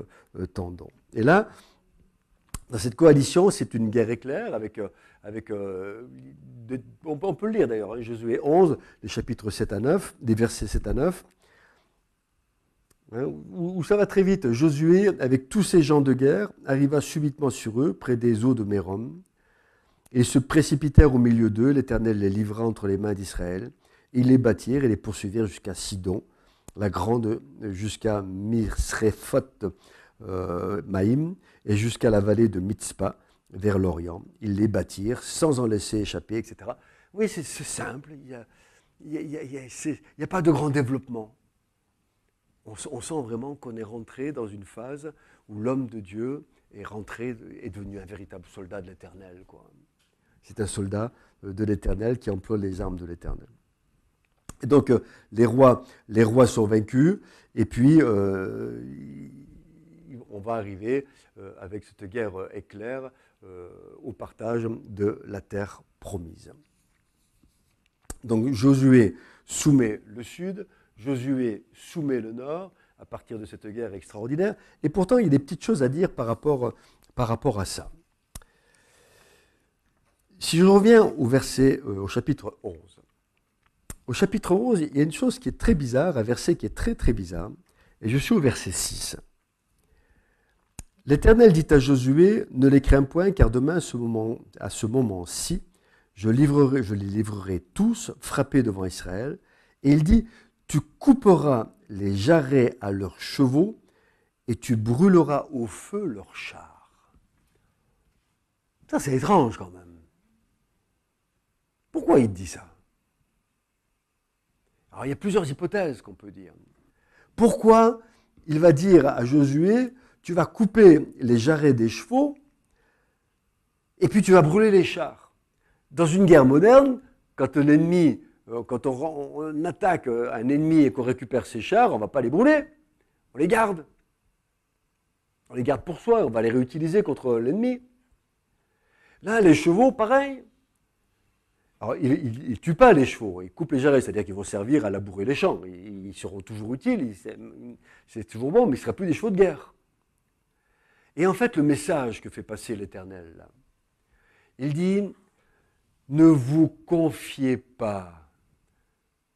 tendons. Et là, Dans cette coalition, c'est une guerre éclair on peut le lire d'ailleurs, hein, Josué 11, les chapitres 7 à 9, des versets 7 à 9, hein, où ça va très vite. Josué, avec tous ces gens de guerre, arriva subitement sur eux, près des eaux de Mérom. Et ils se précipitèrent au milieu d'eux, l'Éternel les livra entre les mains d'Israël. Ils les battirent et les poursuivirent jusqu'à Sidon, la grande, jusqu'à Misréphoth Maïm, et jusqu'à la vallée de Mitzpa, vers l'Orient. Ils les battirent sans en laisser échapper, etc. Oui, c'est simple, il n'y a pas de grand développement. On sent vraiment qu'on est rentré dans une phase où l'homme de Dieu est devenu un véritable soldat de l'Éternel, quoi. C'est un soldat de l'Éternel qui emploie les armes de l'Éternel. Et donc, les rois sont vaincus, et puis on va arriver, avec cette guerre éclair, au partage de la terre promise. Donc, Josué soumet le sud, Josué soumet le nord, à partir de cette guerre extraordinaire, et pourtant, il y a des petites choses à dire par rapport à ça. Si je reviens au chapitre 11. Au chapitre 11, il y a une chose qui est très bizarre, un verset qui est très très bizarre, et je suis au verset 6. L'Éternel dit à Josué, ne les crains point, car demain, à ce moment-ci, je les livrerai tous, frappés devant Israël. Et il dit, tu couperas les jarrets à leurs chevaux, et tu brûleras au feu leurs chars. Ça, c'est étrange quand même. Pourquoi il dit ça? Alors, il y a plusieurs hypothèses qu'on peut dire. Pourquoi il va dire à Josué, tu vas couper les jarrets des chevaux et puis tu vas brûler les chars? Dans une guerre moderne, quand on attaque un ennemi et qu'on récupère ses chars, on ne va pas les brûler, on les garde. On les garde pour soi, on va les réutiliser contre l'ennemi. Là, les chevaux, pareil. Alors, il ne tue pas les chevaux, il coupe les jarrets, c'est-à-dire qu'ils vont servir à labourer les champs. Ils seront toujours utiles, c'est toujours bon, mais ils ne seront plus des chevaux de guerre. Et en fait, le message que fait passer l'Éternel, là, il dit, ne vous confiez pas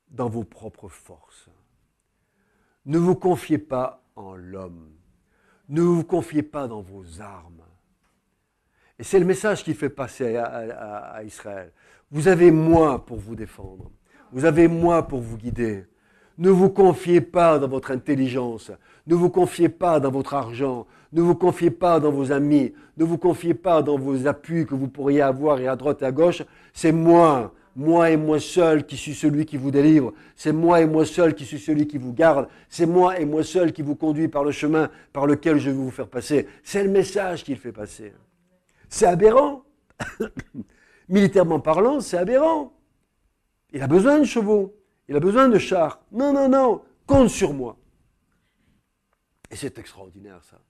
dans vos propres forces. Ne vous confiez pas en l'homme. Ne vous confiez pas dans vos armes. Et c'est le message qu'il fait passer à Israël. Vous avez moi pour vous défendre. Vous avez moi pour vous guider. Ne vous confiez pas dans votre intelligence. Ne vous confiez pas dans votre argent. Ne vous confiez pas dans vos amis. Ne vous confiez pas dans vos appuis que vous pourriez avoir et à droite et à gauche. C'est moi et moi seul qui suis celui qui vous délivre. C'est moi et moi seul qui suis celui qui vous garde. C'est moi et moi seul qui vous conduit par le chemin par lequel je vais vous faire passer. C'est le message qu'il fait passer. C'est aberrant. Militairement parlant, c'est aberrant. Il a besoin de chevaux, il a besoin de chars. Non, compte sur moi. Et c'est extraordinaire ça.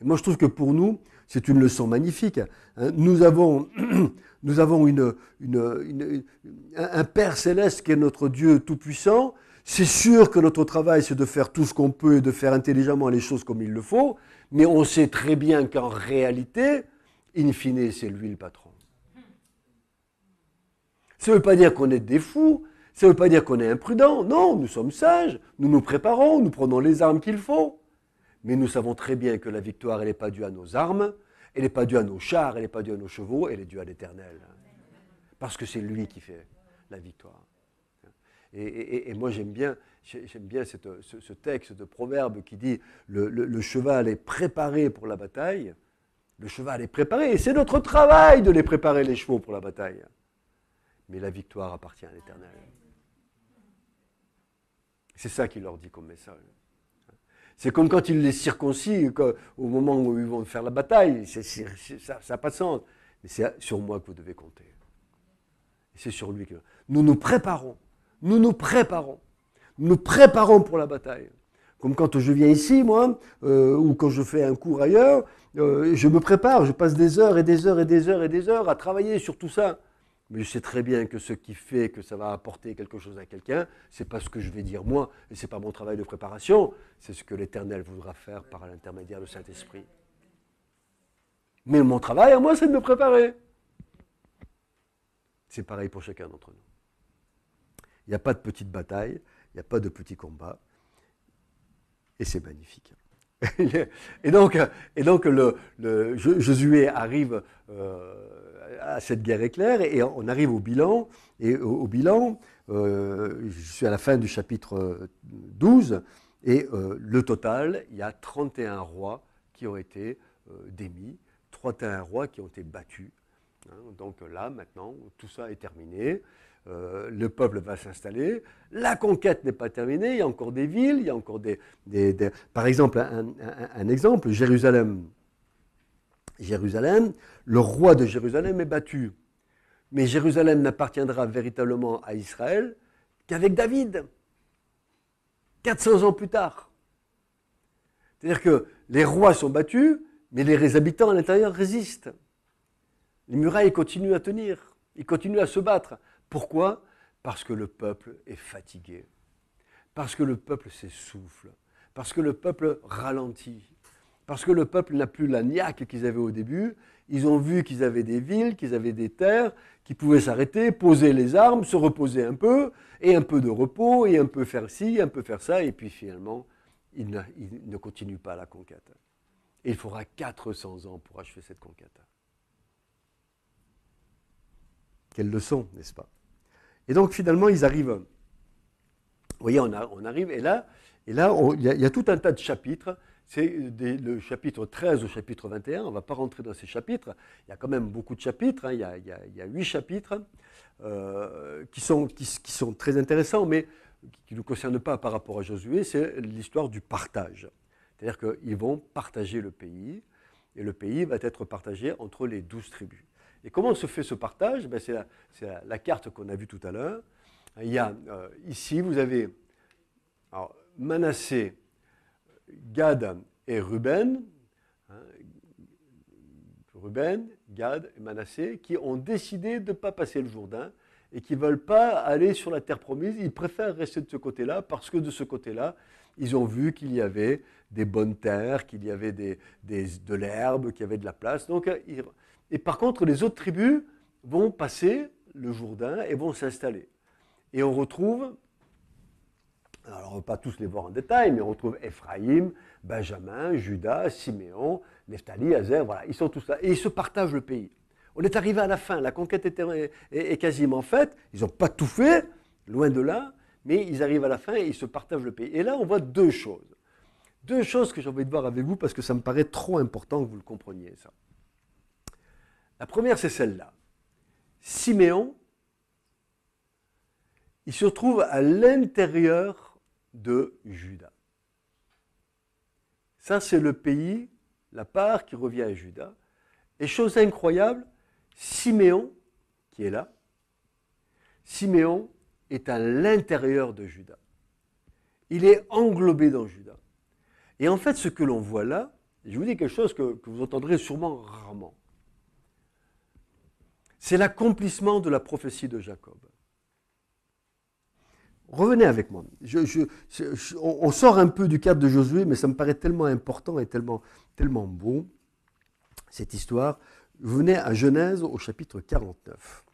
Et moi je trouve que pour nous, c'est une leçon magnifique. Nous avons un Père céleste qui est notre Dieu tout-puissant. C'est sûr que notre travail, c'est de faire tout ce qu'on peut et de faire intelligemment les choses comme il le faut, mais on sait très bien qu'en réalité, in fine, c'est lui le patron. Ça ne veut pas dire qu'on est des fous, ça ne veut pas dire qu'on est imprudent. Non, nous sommes sages, nous nous préparons, nous prenons les armes qu'il faut. Mais nous savons très bien que la victoire, elle n'est pas due à nos armes, elle n'est pas due à nos chars, elle n'est pas due à nos chevaux, elle est due à l'Éternel. Parce que c'est lui qui fait la victoire. Et moi j'aime bien ce texte de Proverbe qui dit le cheval est préparé pour la bataille. Le cheval est préparé, et c'est notre travail de les préparer, les chevaux, pour la bataille. Mais la victoire appartient à l'Éternel. C'est ça qu'il leur dit comme message. C'est comme quand il les circoncis au moment où ils vont faire la bataille. Ça n'a pas de sens. Mais c'est sur moi que vous devez compter. Et c'est sur lui que nous nous préparons. Nous nous préparons. Nous nous préparons pour la bataille. Comme quand je viens ici, moi, ou quand je fais un cours ailleurs, je me prépare, je passe des heures et des heures et des heures et des heures à travailler sur tout ça. Mais je sais très bien que ce qui fait que ça va apporter quelque chose à quelqu'un, c'est pas ce que je vais dire moi, et c'est pas mon travail de préparation, c'est ce que l'Éternel voudra faire par l'intermédiaire du Saint-Esprit. Mais mon travail à moi, c'est de me préparer. C'est pareil pour chacun d'entre nous. Il n'y a pas de petite bataille, il n'y a pas de petits combats. Et c'est magnifique. et donc Josué arrive à cette guerre éclair et on arrive au bilan. Et au bilan, je suis à la fin du chapitre 12 et le total, il y a 31 rois qui ont été démis, 31 rois qui ont été battus. Hein, donc là, maintenant, tout ça est terminé. Le peuple va s'installer. La conquête n'est pas terminée. Il y a encore des villes, il y a encore par exemple, un exemple, Jérusalem. Jérusalem, le roi de Jérusalem est battu. Mais Jérusalem n'appartiendra véritablement à Israël qu'avec David, 400 ans plus tard. C'est-à-dire que les rois sont battus, mais les habitants à l'intérieur résistent. Les murailles continuent à tenir, ils continuent à se battre. Pourquoi? Parce que le peuple est fatigué, parce que le peuple s'essouffle, parce que le peuple ralentit, parce que le peuple n'a plus la niaque qu'ils avaient au début. Ils ont vu qu'ils avaient des villes, qu'ils avaient des terres, qu'ils pouvaient s'arrêter, poser les armes, se reposer un peu, et un peu de repos, et un peu faire ci, un peu faire ça, et puis finalement, ils ne continuent pas la conquête. Et il faudra 400 ans pour achever cette conquête. Quelle leçon, n'est-ce pas? Et donc finalement, ils arrivent. Vous voyez, on arrive, et là il y a tout un tas de chapitres. C'est le chapitre 13 au chapitre 21. On ne va pas rentrer dans ces chapitres. Il y a quand même beaucoup de chapitres. Hein. Il y a 8 chapitres qui sont très intéressants, mais qui ne nous concernent pas par rapport à Josué. C'est l'histoire du partage. C'est-à-dire qu'ils vont partager le pays, et le pays va être partagé entre les 12 tribus. Et comment se fait ce partage? C'est la carte qu'on a vue tout à l'heure. Il y a ici, vous avez Manassé, Gad et Ruben, Ruben, Gad et Manassé, qui ont décidé de ne pas passer le Jourdain et qui ne veulent pas aller sur la terre promise. Ils préfèrent rester de ce côté-là parce que de ce côté-là, ils ont vu qu'il y avait des bonnes terres, qu'il y avait de l'herbe, qu'il y avait de la place. Et par contre, les autres tribus vont passer le Jourdain et vont s'installer. Et on retrouve, alors on ne va pas tous les voir en détail, mais on retrouve Ephraïm, Benjamin, Judas, Siméon, Nephtali, Azer, voilà, ils sont tous là. Et ils se partagent le pays. On est arrivé à la fin, la conquête est quasiment faite. Ils n'ont pas tout fait, loin de là, mais ils arrivent à la fin et ils se partagent le pays. Et là, on voit deux choses. Deux choses que j'ai envie de voir avec vous parce que ça me paraît trop important que vous le compreniez, ça. La première, c'est celle-là. Siméon, il se trouve à l'intérieur de Juda. Ça, c'est le pays, la part qui revient à Juda. Et chose incroyable, Siméon, qui est là, Siméon est à l'intérieur de Juda. Il est englobé dans Juda. Et en fait, ce que l'on voit là, je vous dis quelque chose que vous entendrez sûrement rarement, c'est l'accomplissement de la prophétie de Jacob. Revenez avec moi. On sort un peu du cadre de Josué, mais ça me paraît tellement important et tellement beau, cette histoire. Venez à Genèse au chapitre 49.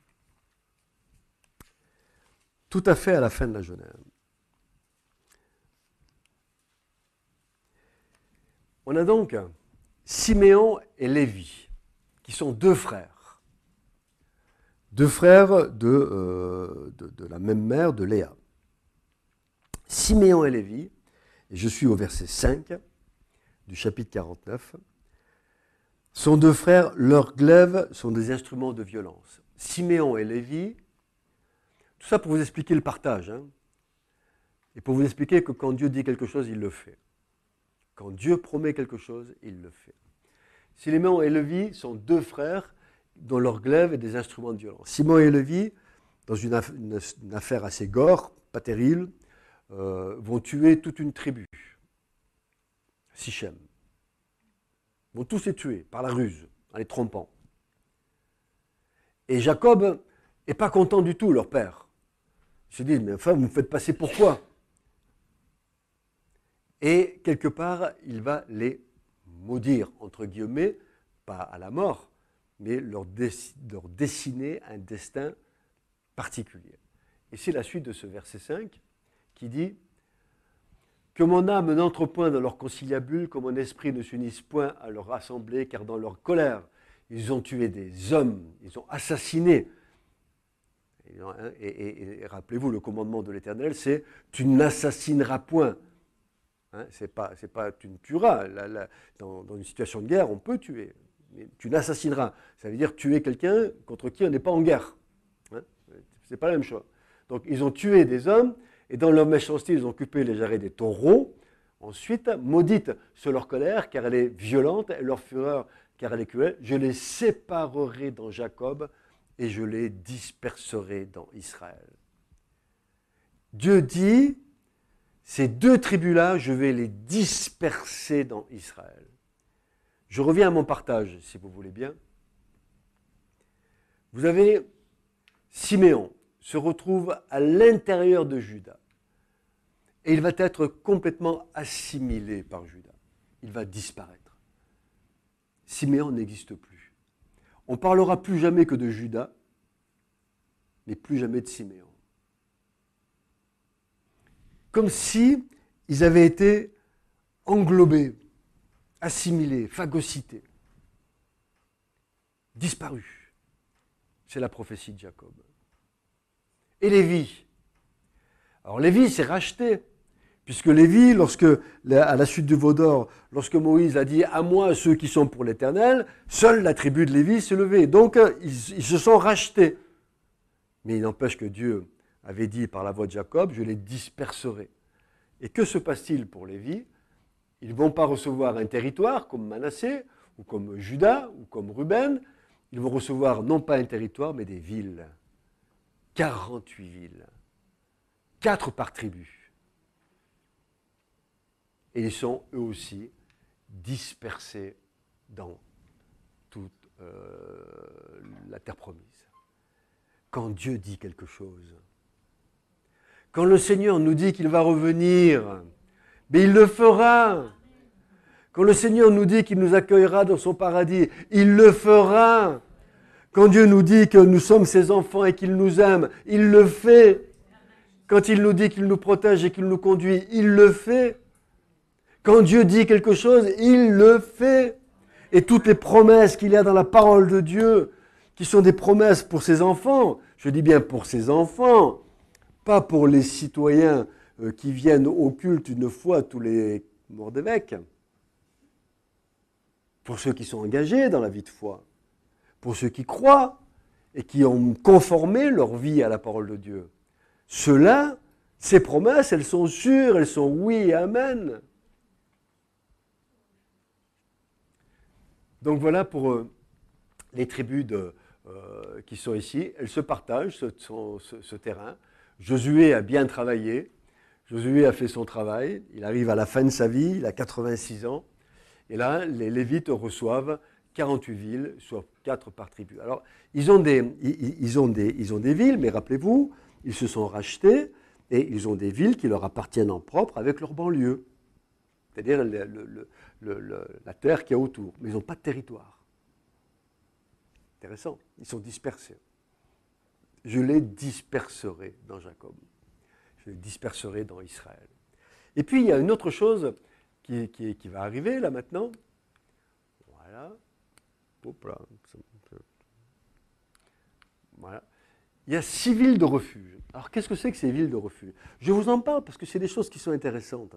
Tout à fait à la fin de la Genèse. On a donc Siméon et Lévi, qui sont deux frères. Deux frères de la même mère, de Léa. Siméon et Lévi, et je suis au verset 5 du chapitre 49, sont deux frères, leurs glaives sont des instruments de violence. Siméon et Lévi, tout ça pour vous expliquer le partage, hein, et pour vous expliquer que quand Dieu dit quelque chose, il le fait. Quand Dieu promet quelque chose, il le fait. Siméon et Lévi sont deux frères dont leur glaive est des instruments de violence. Siméon et Lévi, dans une affaire assez gore, pas terrible, vont tuer toute une tribu, Sichem. Vont tous les tuer par la ruse, en les trompant. Et Jacob n'est pas content du tout, leur père. Il se dit, mais enfin, vous me faites passer pourquoi? Et quelque part, il va les maudire, entre guillemets, pas à la mort, mais leur dessiner un destin particulier. Et c'est la suite de ce verset 5 qui dit « Que mon âme n'entre point dans leur conciliabule, que mon esprit ne s'unisse point à leur assemblée, car dans leur colère, ils ont tué des hommes, ils ont assassiné. » Et rappelez-vous, le commandement de l'Éternel, c'est « Tu n'assassineras point ». Hein, c'est pas tu ne tueras. Dans une situation de guerre, on peut tuer. Mais tu n'assassineras. Ça veut dire tuer quelqu'un contre qui on n'est pas en guerre. Hein, c'est pas la même chose. Donc ils ont tué des hommes, et dans leur méchanceté, ils ont coupé les jarrets des taureaux. Ensuite, maudite sur leur colère, car elle est violente, et leur fureur, car elle est cruelle. Je les séparerai dans Jacob, et je les disperserai dans Israël. Dieu dit, ces deux tribus-là, je vais les disperser dans Israël. Je reviens à mon partage, si vous voulez bien. Vous avez Siméon, se retrouve à l'intérieur de Juda. Et il va être complètement assimilé par Juda. Il va disparaître. Siméon n'existe plus. On ne parlera plus jamais que de Juda, mais plus jamais de Siméon. Comme si ils avaient été englobés, assimilés, phagocytés, disparus. C'est la prophétie de Jacob. Et Lévi. Alors Lévi s'est racheté, puisque Lévi, à la suite du veau d'or, lorsque Moïse a dit « À moi ceux qui sont pour l'Éternel », seule la tribu de Lévi s'est levée. Donc ils se sont rachetés. Mais il n'empêche que Dieu avait dit par la voix de Jacob « Je les disperserai ». Et que se passe-t-il pour Lévi? Ils ne vont pas recevoir un territoire comme Manassé, ou comme Juda, ou comme Ruben. Ils vont recevoir non pas un territoire, mais des villes. 48 villes. 4 par tribu. Et ils sont eux aussi dispersés dans toute la terre promise. Quand Dieu dit quelque chose, quand le Seigneur nous dit qu'il va revenir, mais il le fera. Quand le Seigneur nous dit qu'il nous accueillera dans son paradis, il le fera. Quand Dieu nous dit que nous sommes ses enfants et qu'il nous aime, il le fait. Quand il nous dit qu'il nous protège et qu'il nous conduit, il le fait. Quand Dieu dit quelque chose, il le fait. Et toutes les promesses qu'il y a dans la parole de Dieu, qui sont des promesses pour ses enfants, je dis bien pour ses enfants, pas pour les citoyens qui viennent au culte une fois tous les morts d'évêques, pour ceux qui sont engagés dans la vie de foi, pour ceux qui croient et qui ont conformé leur vie à la parole de Dieu. Ceux-là, ces promesses, elles sont sûres, elles sont oui et amen. Donc voilà pour les tribus qui sont ici. Elles se partagent ce terrain. Josué a bien travaillé. Josué a fait son travail. Il arrive à la fin de sa vie, il a 86 ans. Et là, les Lévites reçoivent 48 villes, soit 4 par tribu. Alors, ils ont des villes, mais rappelez-vous, ils se sont rachetés et ils ont des villes qui leur appartiennent en propre avec leur banlieue. C'est-à-dire la terre qui est autour. Mais ils n'ont pas de territoire. Intéressant. Ils sont dispersés. Je les disperserai dans Jacob. Je les disperserai dans Israël. Et puis, il y a une autre chose qui va arriver là maintenant. Voilà. Hop là. Voilà. Il y a 6 villes de refuge. Alors, qu'est-ce que c'est que ces villes de refuge? Je vous en parle parce que c'est des choses qui sont intéressantes.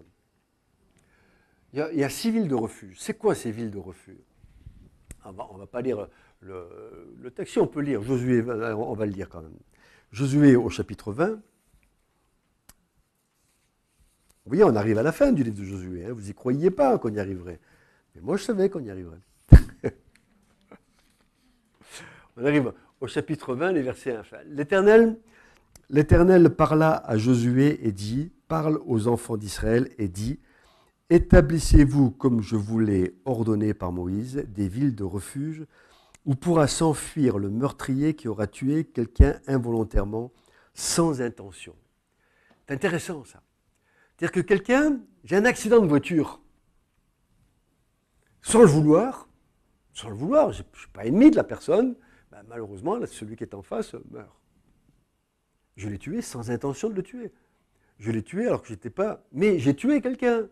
Il y a 6 villes de refuge. C'est quoi ces villes de refuge? On ne va pas lire le texte. Si on peut lire, Josué, on va le lire quand même. Josué au chapitre 20. Vous voyez, on arrive à la fin du livre de Josué. Hein. Vous n'y croyiez pas qu'on y arriverait. Mais moi, je savais qu'on y arriverait. On arrive au chapitre 20, les versets 1. L'Éternel parla à Josué et dit, parle aux enfants d'Israël et dit, établissez-vous, comme je vous l'ai ordonné par Moïse, des villes de refuge où pourra s'enfuir le meurtrier qui aura tué quelqu'un involontairement, sans intention. C'est intéressant ça. C'est-à-dire que quelqu'un, j'ai un accident de voiture, sans le vouloir, sans le vouloir, je ne suis pas ennemi de la personne, ben, malheureusement, là, celui qui est en face meurt. Je l'ai tué sans intention de le tuer. Je l'ai tué alors que je n'étais pas... Mais j'ai tué quelqu'un.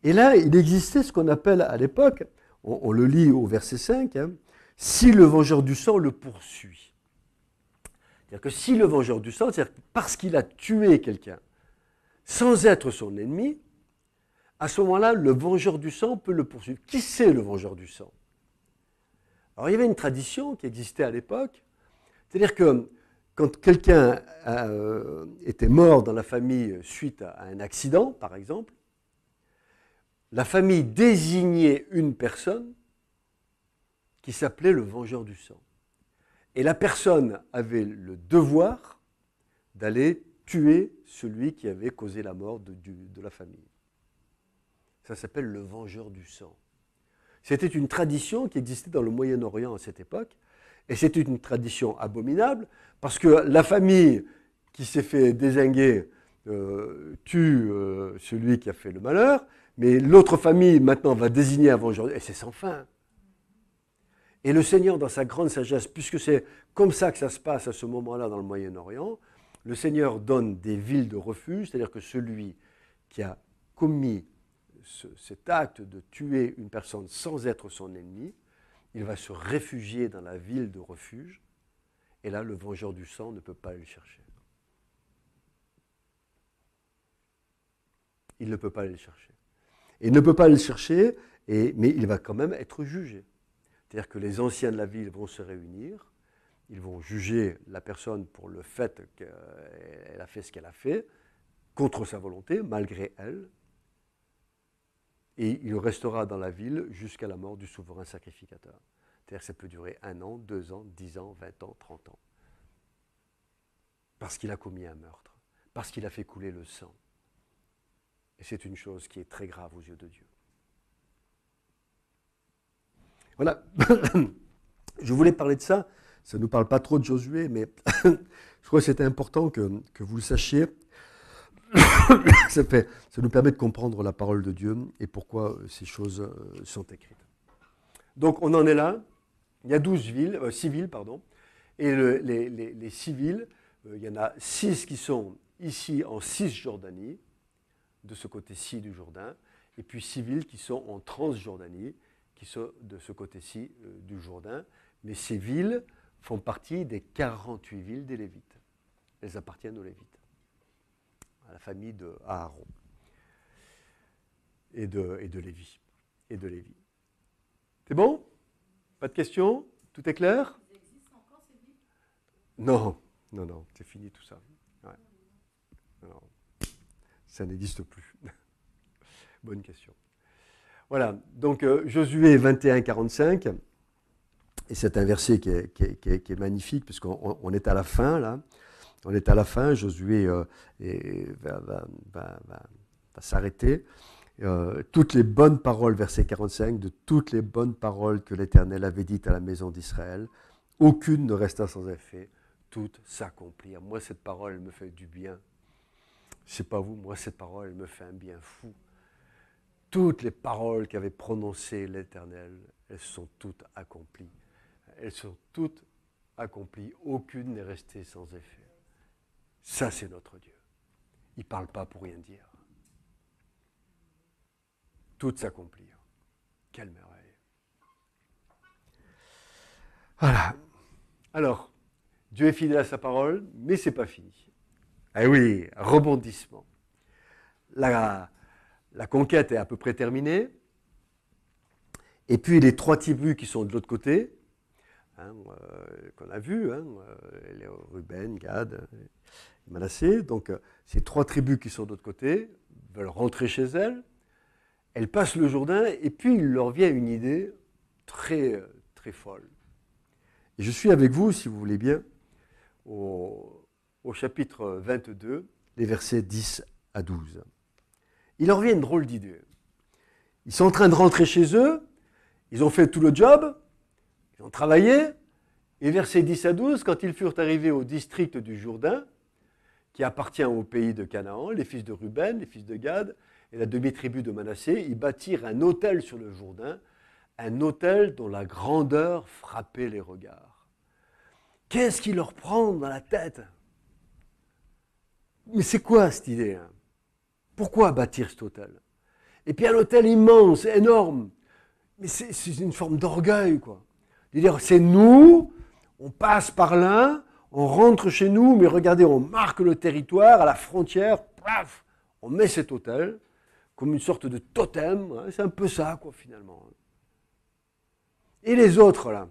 Et là, il existait ce qu'on appelle à l'époque, on le lit au verset 5, hein, si le vengeur du sang le poursuit. C'est-à-dire que si le vengeur du sang, c'est-à-dire parce qu'il a tué quelqu'un, sans être son ennemi, à ce moment-là, le vengeur du sang peut le poursuivre. Qui c'est le vengeur du sang? Alors il y avait une tradition qui existait à l'époque, c'est-à-dire que quand quelqu'un était mort dans la famille suite à un accident, par exemple, la famille désignait une personne qui s'appelait le vengeur du sang. Et la personne avait le devoir d'aller tuer celui qui avait causé la mort de la famille. Ça s'appelle le vengeur du sang. C'était une tradition qui existait dans le Moyen-Orient à cette époque, et c'était une tradition abominable, parce que la famille qui s'est fait dézinguer tue celui qui a fait le malheur, mais l'autre famille maintenant va désigner un vengeur, et c'est sans fin. Et le Seigneur, dans sa grande sagesse, puisque c'est comme ça que ça se passe à ce moment-là dans le Moyen-Orient, le Seigneur donne des villes de refuge, c'est-à-dire que celui qui a commis cet acte de tuer une personne sans être son ennemi, il va se réfugier dans la ville de refuge, et là, le vengeur du sang ne peut pas aller le chercher. Il ne peut pas aller le chercher. Et il ne peut pas aller le chercher, mais il va quand même être jugé. C'est-à-dire que les anciens de la ville vont se réunir, ils vont juger la personne pour le fait qu'elle a fait ce qu'elle a fait, contre sa volonté, malgré elle, et il restera dans la ville jusqu'à la mort du souverain sacrificateur. C'est-à-dire que ça peut durer 1 an, 2 ans, 10 ans, 20 ans, 30 ans. Parce qu'il a commis un meurtre, parce qu'il a fait couler le sang. Et c'est une chose qui est très grave aux yeux de Dieu. Voilà, je voulais parler de ça, ça ne nous parle pas trop de Josué, mais je crois que c'était important que vous le sachiez. Ça nous permet de comprendre la parole de Dieu et pourquoi ces choses sont écrites. Donc on en est là, il y a 6 villes, et les 6 villes, il y en a 6 qui sont ici en Cisjordanie, de ce côté-ci du Jourdain, et puis 6 villes qui sont en Transjordanie, qui sont de ce côté-ci du Jourdain. Mais ces villes font partie des 48 villes des Lévites. Elles appartiennent aux Lévites, à la famille de Aaron et de Lévi. C'est bon? Pas de questions? Tout est clair?
Ils existent encore ces villes?
Non, c'est fini tout ça. Ouais. Non, ça n'existe plus. Bonne question. Voilà, donc Josué 21, 45, et c'est un verset qui est magnifique, puisqu'on est à la fin, là. On est à la fin, Josué va s'arrêter. Toutes les bonnes paroles, verset 45, de toutes les bonnes paroles que l'Éternel avait dites à la maison d'Israël, aucune ne resta sans effet, toutes s'accomplirent. Moi, cette parole, elle me fait du bien. Je ne sais pas vous, moi, cette parole, elle me fait un bien fou. Toutes les paroles qu'avait prononcées l'Éternel, elles sont toutes accomplies. Elles sont toutes accomplies. Aucune n'est restée sans effet. Ça, c'est notre Dieu. Il ne parle pas pour rien dire. Toutes s'accomplirent. Quelle merveille. Voilà. Alors, Dieu est fidèle à sa parole, mais ce n'est pas fini. Eh oui, rebondissement. La conquête est à peu près terminée. Et puis les 3 tribus qui sont de l'autre côté, qu'on a vu, les Ruben, Gad, Manassé. Donc ces 3 tribus qui sont de l'autre côté veulent rentrer chez elles. Elles passent le Jourdain et puis il leur vient une idée très, très folle. Et je suis avec vous, si vous voulez bien, au chapitre 22, les versets 10 à 12. Il leur vient une drôle d'idée. Ils sont en train de rentrer chez eux, ils ont fait tout le job, ils ont travaillé, et versets 10 à 12, quand ils furent arrivés au district du Jourdain, qui appartient au pays de Canaan, les fils de Ruben, les fils de Gad, et la demi-tribu de Manassé, ils bâtirent un autel sur le Jourdain, un autel dont la grandeur frappait les regards. Qu'est-ce qui leur prend dans la tête? Mais c'est quoi cette idée, hein? Pourquoi bâtir cet autel? Et puis un autel immense, énorme. Mais c'est une forme d'orgueil, quoi. De dire, c'est nous, on passe par là, on rentre chez nous, mais regardez, on marque le territoire, à la frontière, paf, on met cet autel, comme une sorte de totem, hein, c'est un peu ça, quoi, finalement. Et les autres, là,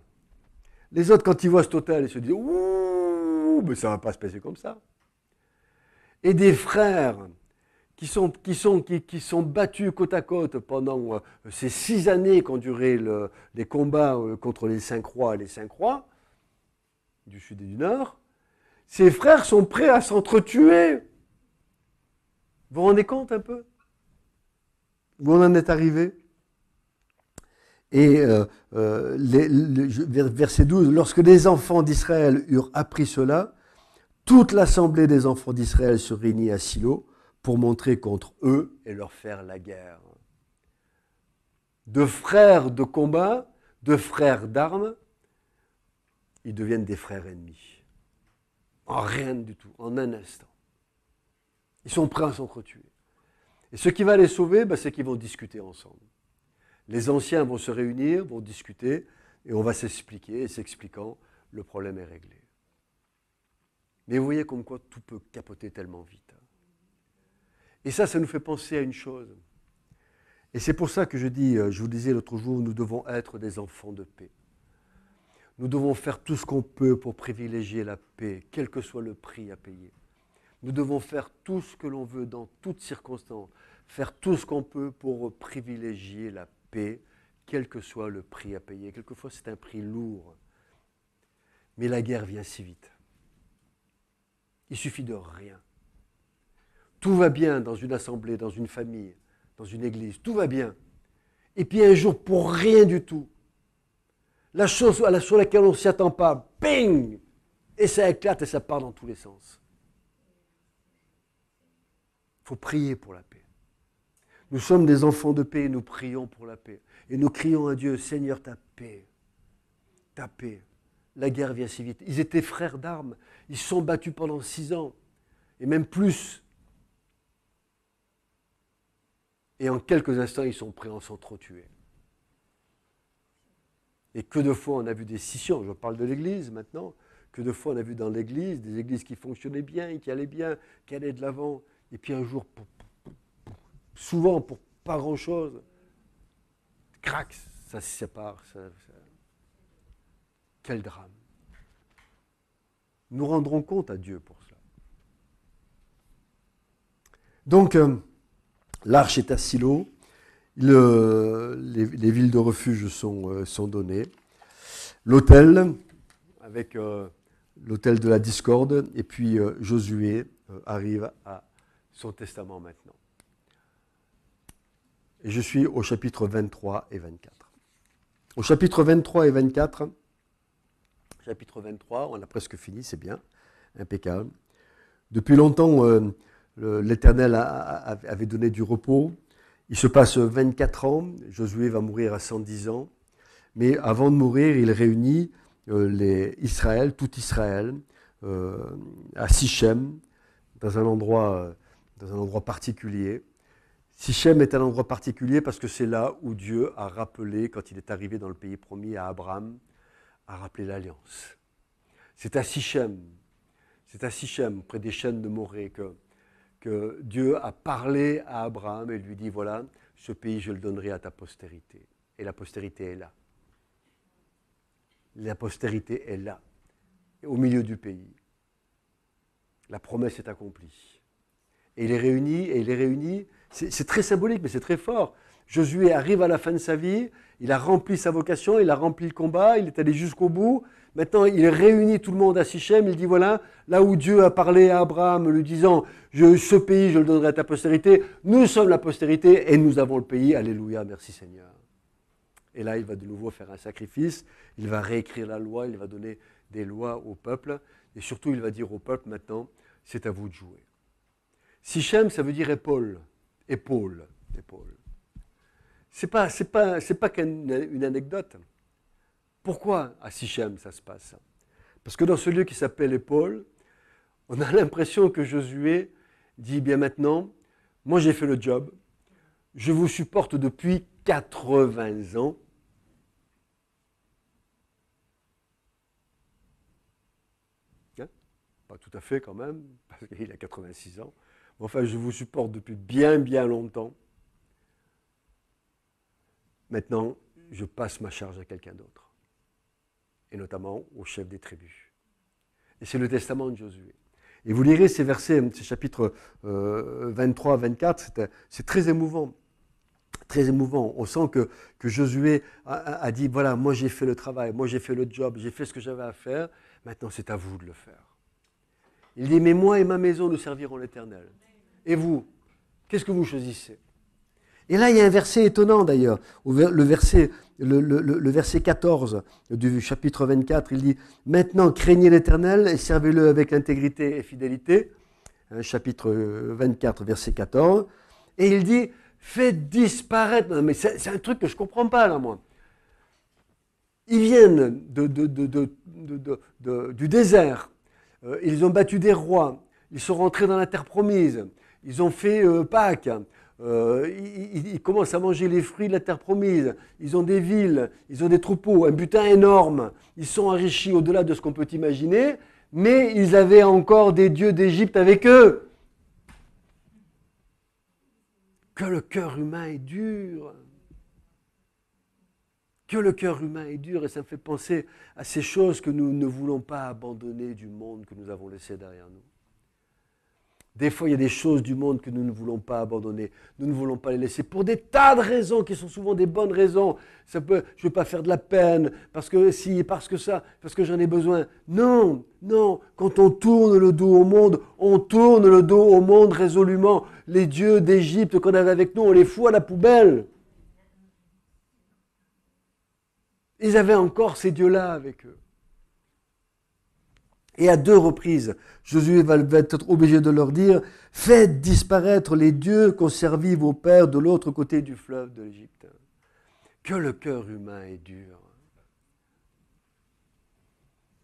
les autres, quand ils voient cet autel, ils se disent, ouh, mais ça ne va pas se passer comme ça. Et des frères qui sont battus côte à côte pendant ces 6 années qu'ont duré les combats contre les 5 rois et les 5 rois, du sud et du nord, ces frères sont prêts à s'entretuer. Vous vous rendez compte un peu où on en est arrivé? Et verset 12, lorsque les enfants d'Israël eurent appris cela, toute l'assemblée des enfants d'Israël se réunit à Silo pour montrer contre eux et leur faire la guerre. De frères de combat, de frères d'armes, ils deviennent des frères ennemis. En rien du tout, en un instant. Ils sont prêts à s'entretuer. Et ce qui va les sauver, c'est qu'ils vont discuter ensemble. Les anciens vont se réunir, vont discuter, et on va s'expliquer, et s'expliquant, le problème est réglé. Mais vous voyez comme quoi tout peut capoter tellement vite. Et ça nous fait penser à une chose. Et c'est pour ça que je vous disais l'autre jour, nous devons être des enfants de paix. Nous devons faire tout ce qu'on peut pour privilégier la paix, quel que soit le prix à payer. Nous devons faire tout ce que l'on veut dans toutes circonstances, faire tout ce qu'on peut pour privilégier la paix, quel que soit le prix à payer. Quelquefois, c'est un prix lourd. Mais la guerre vient si vite. Il suffit de rien. Tout va bien dans une assemblée, dans une famille, dans une église. Tout va bien. Et puis un jour, pour rien du tout, la chose sur laquelle on ne s'y attend pas, bing! Et ça éclate et ça part dans tous les sens. Il faut prier pour la paix. Nous sommes des enfants de paix et nous prions pour la paix. Et nous crions à Dieu, Seigneur, ta paix, ta paix. La guerre vient si vite. Ils étaient frères d'armes. Ils se sont battus pendant 6 ans. Et même plus. Et en quelques instants, ils sont prêts à s'entretuer. Et que de fois on a vu des scissions, je parle de l'Église maintenant, que de fois on a vu dans l'Église, des églises qui fonctionnaient bien, qui allaient de l'avant, et puis un jour, souvent pour pas grand-chose, crac, ça se sépare. Quel drame. Nous rendrons compte à Dieu pour cela. Donc, l'arche est à Silo, les villes de refuge sont données, l'autel, avec l'autel de la discorde, et puis Josué arrive à son testament maintenant. Et je suis au chapitre 23 et 24. Au chapitre 23 et 24, chapitre 23, on a presque fini, c'est bien, impeccable. Depuis longtemps, l'Éternel avait donné du repos. Il se passe 24 ans, Josué va mourir à 110 ans, mais avant de mourir, il réunit tout Israël, à Sichem, dans un endroit particulier. Sichem est un endroit particulier parce que c'est là où Dieu a rappelé, quand il est arrivé dans le pays promis à Abraham, a rappelé l'alliance. C'est à Sichem, près des chênes de Morée, que Dieu a parlé à Abraham et lui dit, voilà, ce pays, je le donnerai à ta postérité. Et la postérité est là. La postérité est là, au milieu du pays. La promesse est accomplie. Et il est réuni, c'est très symbolique, mais c'est très fort. Josué arrive à la fin de sa vie, il a rempli sa vocation, il a rempli le combat, il est allé jusqu'au bout. Maintenant, il réunit tout le monde à Sichem, il dit voilà, là où Dieu a parlé à Abraham, lui disant ce pays, je le donnerai à ta postérité, nous sommes la postérité et nous avons le pays, alléluia, merci Seigneur. Et là, il va de nouveau faire un sacrifice, il va réécrire la loi, il va donner des lois au peuple, et surtout, il va dire au peuple maintenant, c'est à vous de jouer. Sichem, ça veut dire épaule. c'est pas qu'une anecdote. Pourquoi à Sichem ça se passe? Parce que dans ce lieu qui s'appelle Épaule, on a l'impression que Josué dit, bien maintenant, moi j'ai fait le job, je vous supporte depuis 80 ans. Hein? Pas tout à fait quand même, parce qu'il a 86 ans. Enfin, je vous supporte depuis bien, bien longtemps. Maintenant, je passe ma charge à quelqu'un d'autre, et notamment au chef des tribus. Et c'est le testament de Josué. Et vous lirez ces versets, ces chapitres 23 à 24, c'est très émouvant. Très émouvant. On sent que Josué a dit, voilà, moi j'ai fait le travail, moi j'ai fait le job, j'ai fait ce que j'avais à faire, maintenant c'est à vous de le faire. Il dit, mais moi et ma maison, nous servirons l'Éternel. Et vous, qu'est-ce que vous choisissez? Et là, il y a un verset étonnant d'ailleurs, le verset 14 du chapitre 24, il dit « Maintenant, craignez l'Éternel et servez-le avec intégrité et fidélité. » Chapitre 24, verset 14. Et il dit « Faites disparaître... » Non, mais c'est un truc que je ne comprends pas là, moi. Ils viennent du désert, ils ont battu des rois, ils sont rentrés dans la terre promise, ils ont fait Pâques, ils commencent à manger les fruits de la terre promise, ils ont des villes, ils ont des troupeaux, un butin énorme, ils sont enrichis au-delà de ce qu'on peut imaginer, mais ils avaient encore des dieux d'Égypte avec eux. Que le cœur humain est dur. Que le cœur humain est dur, et ça me fait penser à ces choses que nous ne voulons pas abandonner du monde que nous avons laissé derrière nous. Des fois, il y a des choses du monde que nous ne voulons pas abandonner. Nous ne voulons pas les laisser pour des tas de raisons qui sont souvent des bonnes raisons. Je ne veux pas faire de la peine, parce que si, parce que ça, parce que j'en ai besoin. Non, non. Quand on tourne le dos au monde, on tourne le dos au monde résolument. Les dieux d'Égypte qu'on avait avec nous, on les fout à la poubelle. Ils avaient encore ces dieux-là avec eux. Et à 2 reprises, Josué va être obligé de leur dire « Faites disparaître les dieux qu'ont servi vos pères de l'autre côté du fleuve de l'Égypte. » Que le cœur humain est dur.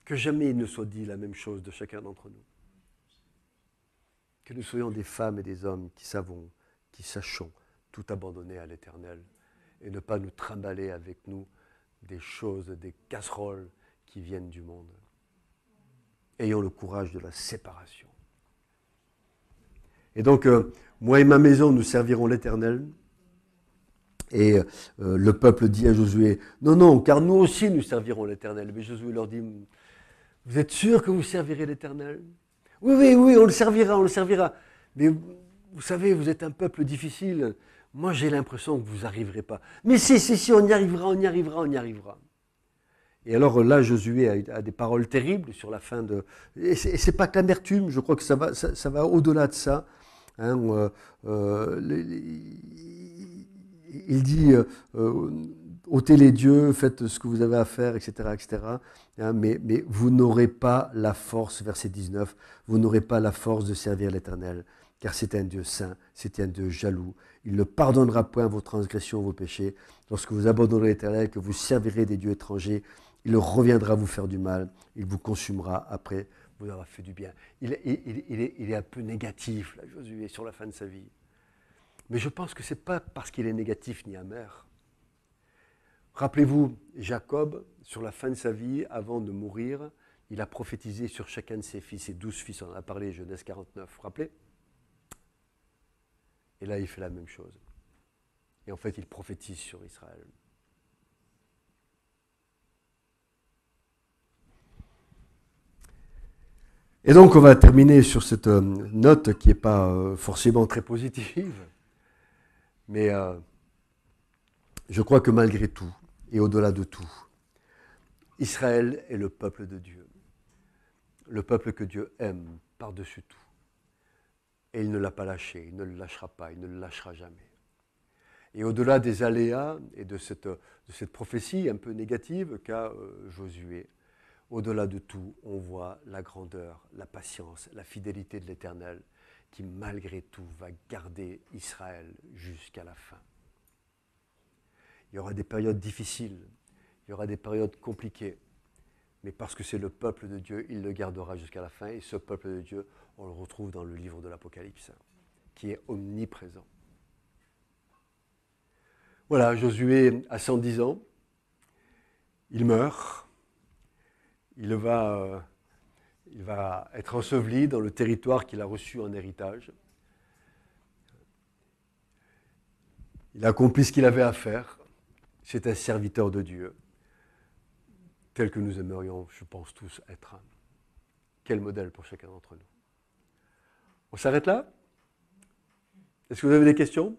Que jamais il ne soit dit la même chose de chacun d'entre nous. Que nous soyons des femmes et des hommes qui sachons tout abandonner à l'Éternel et ne pas nous trimballer avec nous des choses, des casseroles qui viennent du monde. Ayons le courage de la séparation. Et donc, moi et ma maison, nous servirons l'Éternel. Et le peuple dit à Josué, non, non, car nous aussi nous servirons l'Éternel. Mais Josué leur dit, vous êtes sûr que vous servirez l'Éternel? Oui, oui, oui, on le servira, on le servira. Mais vous savez, vous êtes un peuple difficile. Moi, j'ai l'impression que vous n'arriverez pas. Mais si, on y arrivera, on y arrivera, on y arrivera. Et alors là, Josué a des paroles terribles sur la fin de... Et c'est pas que l'amertume, je crois que ça va au-delà de ça. Hein, il dit, ôtez les dieux, faites ce que vous avez à faire, etc. etc. Hein, mais vous n'aurez pas la force, verset 19, vous n'aurez pas la force de servir l'Éternel, car c'est un Dieu saint, c'est un Dieu jaloux. Il ne pardonnera point vos transgressions, vos péchés. Lorsque vous abandonnerez l'Éternel, que vous servirez des dieux étrangers, il reviendra vous faire du mal, il vous consumera après vous avoir fait du bien. Il est un peu négatif, là, Josué, sur la fin de sa vie. Mais je pense que ce n'est pas parce qu'il est négatif ni amer. Rappelez-vous, Jacob, sur la fin de sa vie, avant de mourir, il a prophétisé sur chacun de ses fils, ses 12 fils, on en a parlé, Genèse 49, vous vous rappelez? Et là, il fait la même chose. Et en fait, il prophétise sur Israël. Et donc, on va terminer sur cette note qui n'est pas forcément très positive. Mais je crois que malgré tout, et au-delà de tout, Israël est le peuple de Dieu. Le peuple que Dieu aime par-dessus tout. Et il ne l'a pas lâché, il ne le lâchera pas, il ne le lâchera jamais. Et au-delà des aléas et de cette prophétie un peu négative qu'a Josué, au-delà de tout, on voit la grandeur, la patience, la fidélité de l'Éternel qui, malgré tout, va garder Israël jusqu'à la fin. Il y aura des périodes difficiles, il y aura des périodes compliquées. Mais parce que c'est le peuple de Dieu, il le gardera jusqu'à la fin. Et ce peuple de Dieu, on le retrouve dans le livre de l'Apocalypse, qui est omniprésent. Voilà, Josué a 110 ans. Il meurt. Il va être enseveli dans le territoire qu'il a reçu en héritage. Il a accompli ce qu'il avait à faire. C'est un serviteur de Dieu, tel que nous aimerions, je pense, tous être. Quel modèle pour chacun d'entre nous. On s'arrête là? Est-ce que vous avez des questions?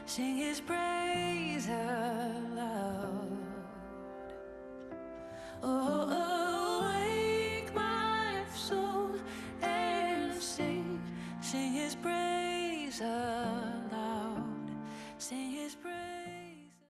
Sing his praise aloud. Oh, awake my soul and sing his praise aloud. Sing his praise.